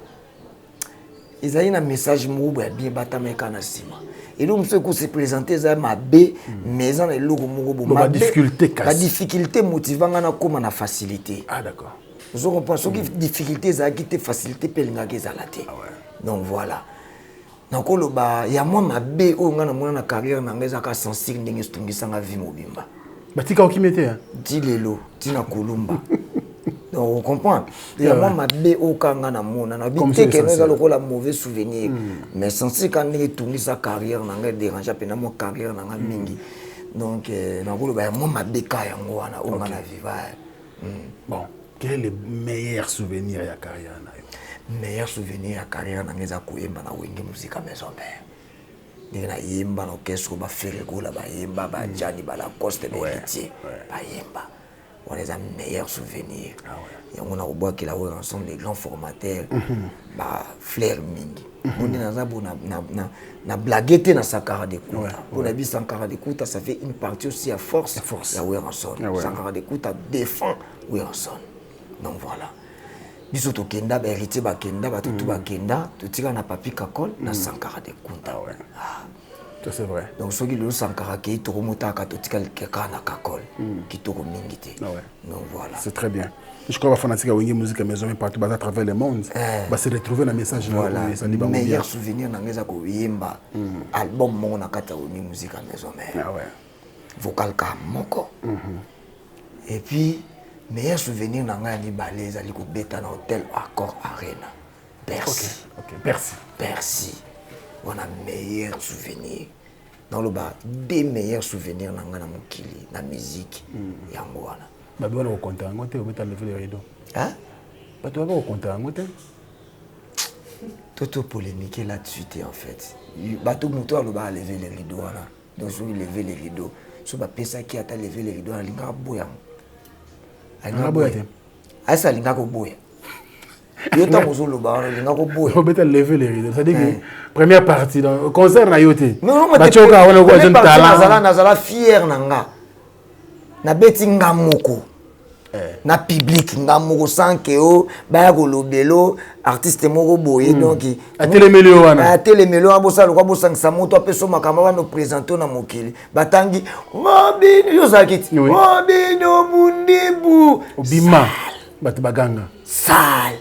Ezaki na message mouba bien batameka na sima. Et donc ce qu'on s'est présenté ça ma B mais en le logo moubo ma difficulté la difficulté motivant na comme na facilité. Ah d'accord. Vous comprenez ce qui difficulté ça qui te facilité pelinga ke zalate. Donc voilà. Donc le ba ya moi ma B o ngana mona na carrière na ngeza ka sensible ndenge stungisa nga vie mobimba. Batika okimete hein. Ti lelo, ti na kolumba. Donc vous comprenez. Il y a moi ma bé au kanga na mona na bité que nous allons la mauvais souvenir mais sensi quand il tourner sa carrière na nga déranger pe na mo carrière na nga mingi. Donc na ko ba moi ma bé ka yango wana o ngana viva. Bon, quel est le meilleur souvenir de la carrière na yo? Meilleur souvenir à carrière na ngeza koyemba na wenge musique maison mère. Ndina yemba na orchestre ba Ferrego la ba yemba ba Jani ba la Coste de Héritier ba yemba. On les a meilleurs souvenirs. Et on a au bois qui la ensemble les grands formateurs. Bah flair mingi. On est dans un na blaguette na Sankara de Kouta. On a vu Sankara de Kouta, ça fait une partie aussi à force. La Weranson. Sankara de Kouta défend Weranson. Donc voilà. Biso to kenda ba héritier ba kenda ba tout ba kenda, tout tira na papi kakol na Sankara de Kouta. C'est vrai. Donc ce qui le Sankara qui to remonta ka to tika keka na kakol qui to mingité. Donc voilà. C'est très bien. Je crois que fanatique à musique maison partout à travers le monde. Bah se retrouver dans message voilà. Meilleur souvenir na ngeza ko yemba album mon na kata musique maison mère. Vocal ka moko. Et puis meilleur souvenir na ngani baleza liko beta na hôtel Accor Arena. Bercy. OK. Bercy. Bercy. On a meilleur souvenir. Dans le bas, des meilleurs souvenirs dans la musique. Yango wana. Bah bien on compte en côté, on va lever les rideaux. Hein? Bah tu vas pas compter en côté. Toto polémique là-dessus en fait. Bah tout le monde va lever les rideaux là. Donc si lever les rideaux, si bah pesa qui a levé les rideaux, il linga boya. Linga boya. Ah ça linga ko boya. Yo ta mozolo ba on linga ko boya. On va lever les rideaux. Ça dit que première partie dans concert na yoté. Non, mais tu as on a un talent. Nazala fier nanga. Na beti ngamoko. Na public ngamoko sans que o ba ko lobelo artiste moko boye donc a télémelo wana. A télémelo abosa lokwa bosangisa moto apeso makamba wana présenter na mokili. Batangi mobino yo zakiti. Mobino mundibu. Obima bat baganga. Sale.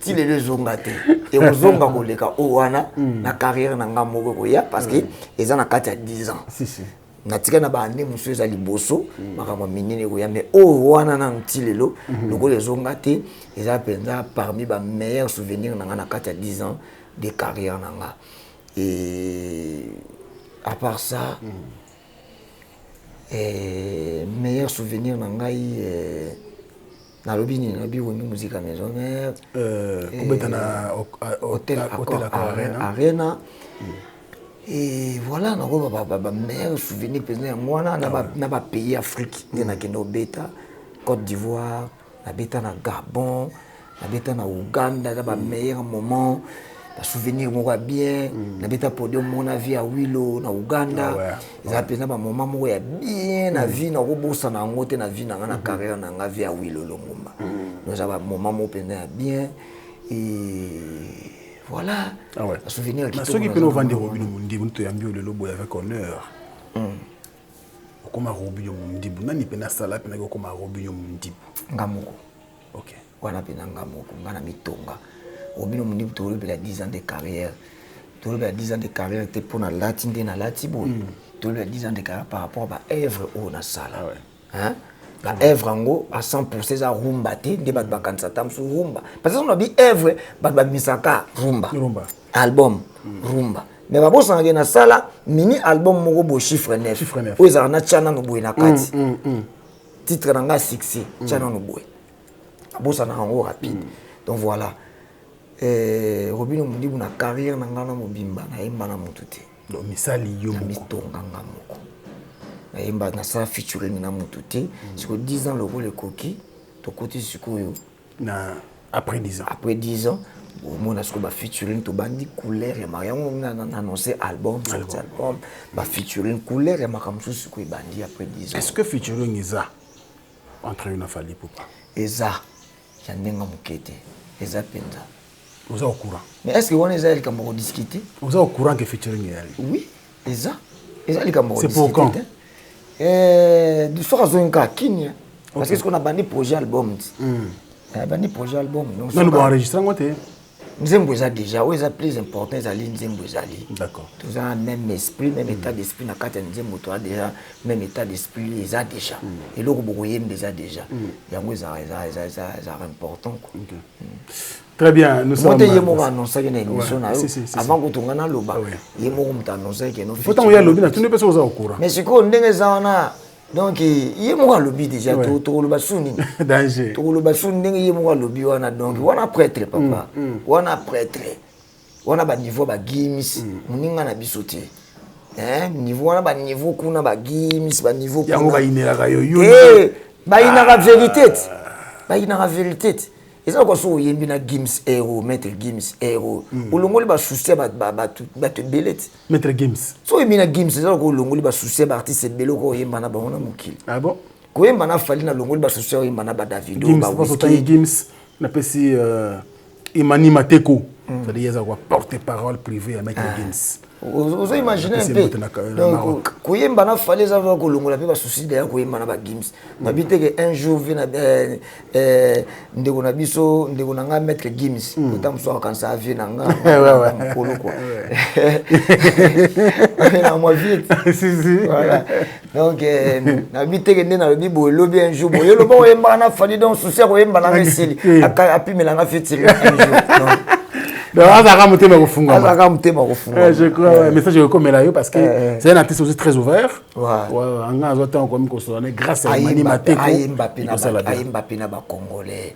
Ti le zonga te. Et ozonga koleka o wana na carrière na ngamoko ko ya parce que ils en a 4 à 10 ans. Si. Natika na bande musu ezali boso makama minene ko ya mais o wana na ntilelo loko les zonga te eza penza parmi ba meilleurs souvenirs na na 4 à 10 ans de carrière nanga. Et à part ça meilleurs souvenirs nanga na lobini na bi woni musique à maison mère kubetana hôtel Arena. Et voilà, on a meilleur souvenir moi na ba pays Afrique, na kendo beta Côte d'Ivoire, na beta na Gabon, na beta na Ouganda, na ba meilleur moment souvenir moko bien na beta podium mona vie à Wilo na Uganda eza pena ba moment moko ya bien na vie na kobosa na ngote na vie na nga na carrière na nga vie à Wilo Longomba donc ça va moment moko pena bien et voilà souvenir qui ceux qui peuvent vendre Robino Mundibu to yambi le lobo avec honneur okoma Robino Mundibu nani pena sala pena okoma Robino Mundibu ngamoko OK wana pena ngamoko ngana mitonga Robino Mundibu to le 10 ans de carrière to le 10 ans de carrière te pona lati ndena lati bo to le 10 ans de carrière par rapport à œuvre au na sala hein la œuvre ngo à 100% za rumba te de bat bakansa tam su rumba parce que on a dit œuvre bat misaka rumba album rumba mais ba bosa ngena sala mini album moko bo chiffre 9 o za na chana no boy na kati titre nga succès chana no boy bosa na ngo rapide donc voilà Robino Mundibu na carrière na ngana mobimba na imba na mututé donc misali yo mitonga ngamoko na imba na sa featuring na mututé siko 10 ans le rôle coquille to côté siko yo na après 10 ans au monde siko ba featuring to bandi couleur ya mariango na annoncé album ba featuring couleur ya makamsu siko bandi après 10 ans est-ce que featuring isa entre une Fally Ipupa eza ya ndenga mukete eza penza vous êtes au courant mais est-ce que on est allé comme discuter vous êtes au courant que featuring est allé oui eza allé comme c'est pour quand de faire un cas Kenya parce que ce qu'on a bandé projet album bandé projet album donc non bon enregistrer moi t'es Nzembo eza déjà ou eza plus important ezali Nzembo ezali d'accord tous un même esprit même état d'esprit na kati Nzembo toi déjà même état d'esprit eza déjà et loko bokoyem déjà yango eza important quoi très bien nous sommes yemo annoncer une émission na avant que tongana loba yemo mta annoncer que no faut on y a lobby na tout ne peut pas au courant mais siko ndenge zana donc yemo ka lobby déjà to loba suni danger to loba suni ndenge yemo ka lobby wana donc wana prêtre papa wana prêtre wana ba niveau ba gims muninga na bisote niveau wana ba niveau kuna ba gims ba niveau kuna yango ba inelaka yo ba inaka vérité et ça quoi so yembi na Gims Hero maître Gims Hero ulongoli ba souci ba te belete maître Gims so yembi na Gims ça ko ulongoli ba souci ba artiste belo ko yemba na ba ona mukili ah bon ko yemba na Fally na longoli ba souci yemba na ba Davido ba Whisky Gims na pesi Imani Mateko ça dit ça quoi porte-parole privé à maître Gims vous imaginez un peu donc koyemba na Fally ça va ko longola pe ba souci de koyemba na ba Gims na bité que un jour vina ndeko na biso ndeko na nga maître Gims otamso quand ça vient na nga kolo quoi na moi vite si voilà donc na bité que na bibo lobby un jour boyo lobo koyemba na Fally donc souci koyemba na mesili apimela na fitili un jour je crois message comme là parce que c'est un artiste aussi très ouvert grâce à Imani Mateko Mbappé na ba congolais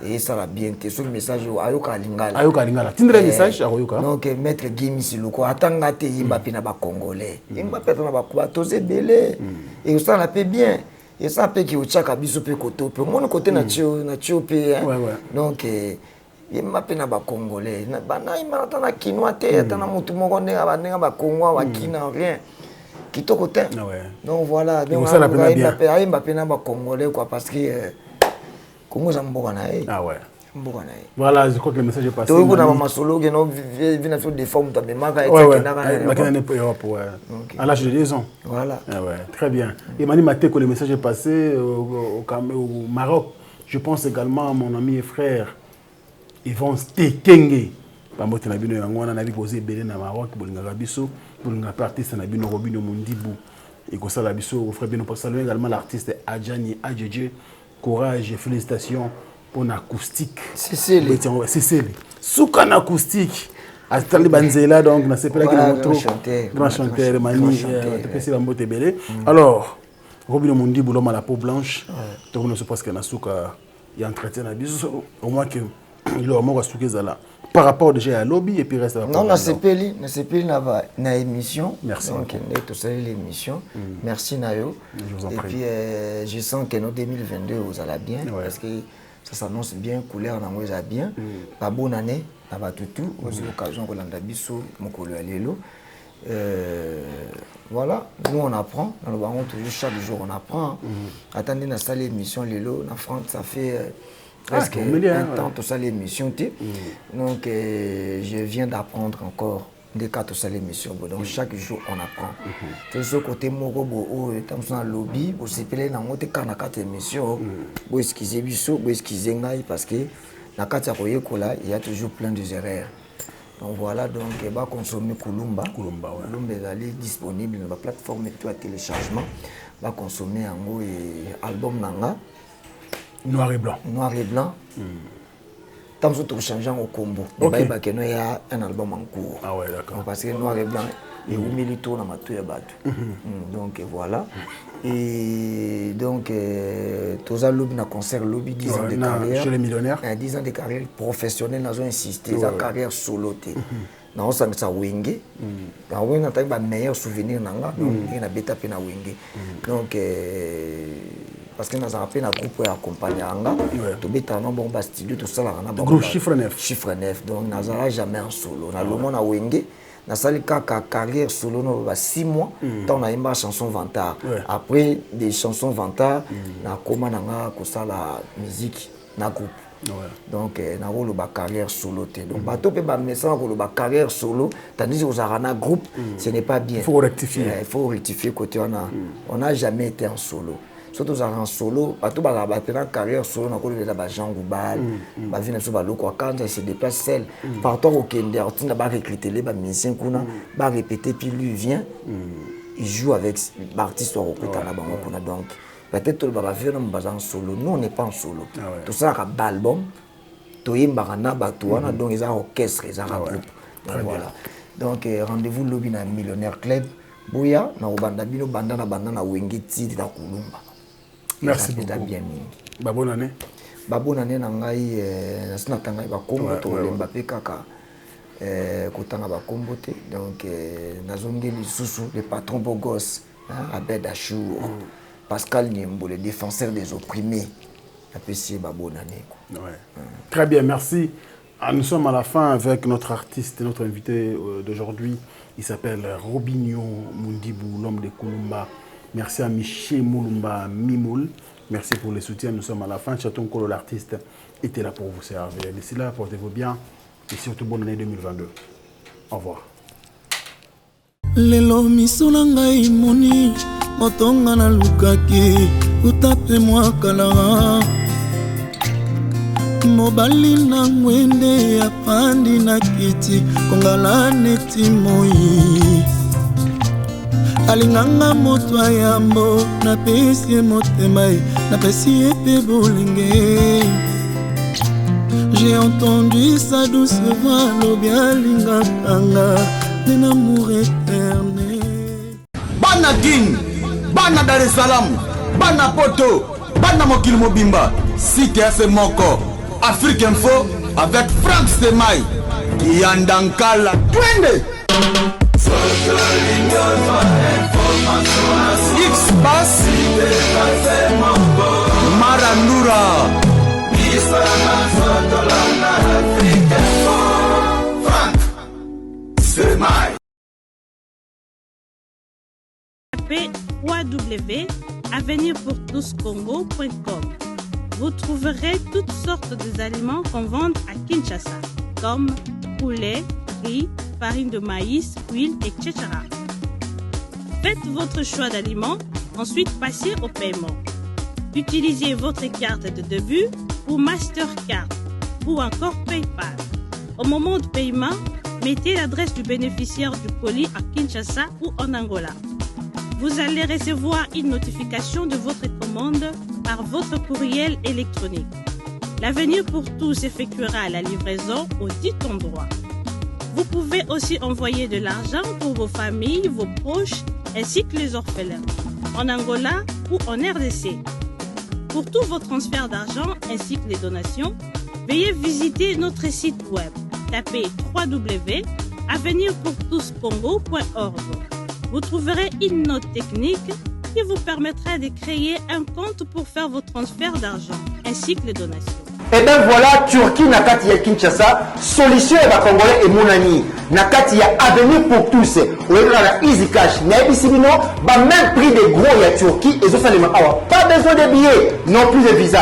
et ça va bien te ce message ayoka lingala tindre message ayoka donc maître Gims loko atanga te Mbappé na ba congolais Mbappé na ba kwa toze belé et ça la paie bien et ça peut ki ochaka biso pe koto pe mon côté na tio pe donc Mbappé na ba congolais na bana imata na kinwa te atana mutu moko ndenga ba kongwa wa kina rien kitoko te donc voilà donc Mbappé na ba congolais quoi parce que Congo za mboka na mboka na voilà je crois que le message est passé to ko na masolo que no vina sur des formes de maka et à l'âge de 10 ans voilà très bien Imani Mateko le message est passé au Maroc je pense également à mon ami et frère Yvon Tekenge pamote na bino yango wana na biposer belé na Maroc bolingaka biso bolingaka artiste na bino Robino Mundibu et ko sala biso frère bino pour saluer également l'artiste Adjani Adjeje courage et félicitations pour l'acoustique c'est souka na acoustique atali banzela donc na sepela ki grand chanteur mani te pesi ba mbote belé alors Robino Mundibu l'homme à la peau blanche to ko no se parce que na souka il entretient na biso au moins que il a moins souké là par rapport déjà à lobby et puis reste non na sepeli na émission merci donc tout ça l'émission merci Nayo et puis je sens que nos 2022 vous allez bien parce que ça s'annonce bien couleur na moi ça bien pas bonne année na batutu aussi occasion kolanda biso mokolo ya lelo. Voilà, nous on apprend, dans le baron toujours chaque jour on apprend. Attendez na salle émission lelo na France ça fait presque un temps tout ça l'émission donc je viens d'apprendre encore des cas tout ça l'émission donc chaque jour on apprend. C'est ce côté morobo ou tant ça lobby pour se peler na ngote kana kata émission bo excuser biso bo excuser ngai parce que na kata koyekola il y a toujours plein de erreurs. Donc voilà, donc il va consommer Kulumba. Kulumba est disponible dans la plateforme et téléchargement. Va consommer un album Nanga. Noir et blanc. Noir et blanc. Tant que tu changes au combo. Il y a un album en cours. Ah ouais, d'accord. Parce que noir et blanc, et où milito dans ma touille donc voilà. Et donc, tous les lobbies dans concert, lobby 10 ans de carrière. Chez les millionnaires. 10 ans de carrière professionnelle, nous avons insisté. Sa carrière solo. Nous avons ça wingé. Nous avons un meilleur souvenir. Donc, il y a bêta pena wingé. Donc, parce que nous avons un groupe pour accompagner Anga. Tout bêta non bon studio tout ça là. Groupe chiffre 9. Chiffre 9. Donc, nous n'avons jamais en solo. Nous avons un wingé. Dans sa carrière solo, nous avons 6 mois. Dans la chanson Vantard. Après des chansons Vantard, nous avons la musique dans le groupe. Donc, nous avons la carrière solo. Donc, la carrière solo, tandis que nous avons un groupe, ce n'est pas bien. Il faut rectifier. Il faut rectifier côté on n'a jamais été en solo. Surtout en solo, partout dans la carrière solo, on a des Jean Goubal, quand il se déplace seul, partout au Kenya, on a recruté les musiciens, on a répété, puis lui vient, il joue avec l'artiste au donc peut-être qu'on va faire un solo. Nous, on n'est pas en solo. Tout ça, c'est un album, donc ils ont un orchestre, ils ont un groupe. Voilà. Donc rendez-vous lobby na Millionnaire Club, Bouya, na Obandabino, Bandana, Bandana, Wengiti, na Kulumba. Merci beaucoup. Bonne année. Bonne année nangai nasina tangai ba kombo to lemba pe kaka kotanga ba kombo te donc nazongi lisusu le patron beau gosse Abed Achou Pascal Niembo le défenseur des opprimés apprécié ba bonne année. Très bien, merci. Nous sommes à la fin avec notre artiste, notre invité d'aujourd'hui. Il s'appelle Robinho Mundibou, l'homme de Kulumba. Merci à Miché Moulumba Mimoul. Merci pour le soutien. Nous sommes à la fin. Chaton Kolo, l'artiste, était là pour vous servir. D'ici là, portez-vous bien. Et surtout, bonne année 2022. Au revoir. Lelo misolanga imoni motonga na lukaki utape mwa kala mobali na mwende ya pandi na kiti kongala neti moi alinganga moto ayambo na pesi motema na pesi ete bolenge. J'ai entendu sa douce voix lobi alingakanga d'un amour éternel. Bana Guine, Bana Dar es Salaam, Bana Poto, Bana Mokili Mobimba, CTF Moko, Afrique Info avec Franck Semaï, Yandankala, Twende. X-Bass, Marandura, Franck Semaï. Tapez www.avenirpourtouscongo.com. Vous trouverez toutes sortes d'aliments qu'on vend à Kinshasa, comme poulet, riz, farine de maïs, huile, etc. Faites votre choix d'aliments, ensuite passez au paiement. Utilisez votre carte de début ou Mastercard ou encore PayPal. Au moment de paiement, mettez l'adresse du bénéficiaire du colis à Kinshasa ou en Angola. Vous allez recevoir une notification de votre commande par votre courriel électronique. L'Avenir pour tous effectuera la livraison au dit endroit. Vous pouvez aussi envoyer de l'argent pour vos familles, vos proches, ainsi que les orphelins, en Angola ou en RDC. Pour tous vos transferts d'argent ainsi que les donations, veuillez visiter notre site web. Tapez www.avenirpourtouscongo.org. Vous trouverez une note technique qui vous permettra de créer un compte pour faire vos transferts d'argent ainsi que les donations. Et bien voilà, Turquie na kati ya Kinshasa, solution ya Congolais et Monani. Na kati ya avenir pour tous. Oyeka na Easy Cash. Na ebisibino, ba même prix des gros ya Turquie et ça les awa. Pas besoin de billets, non plus de visa.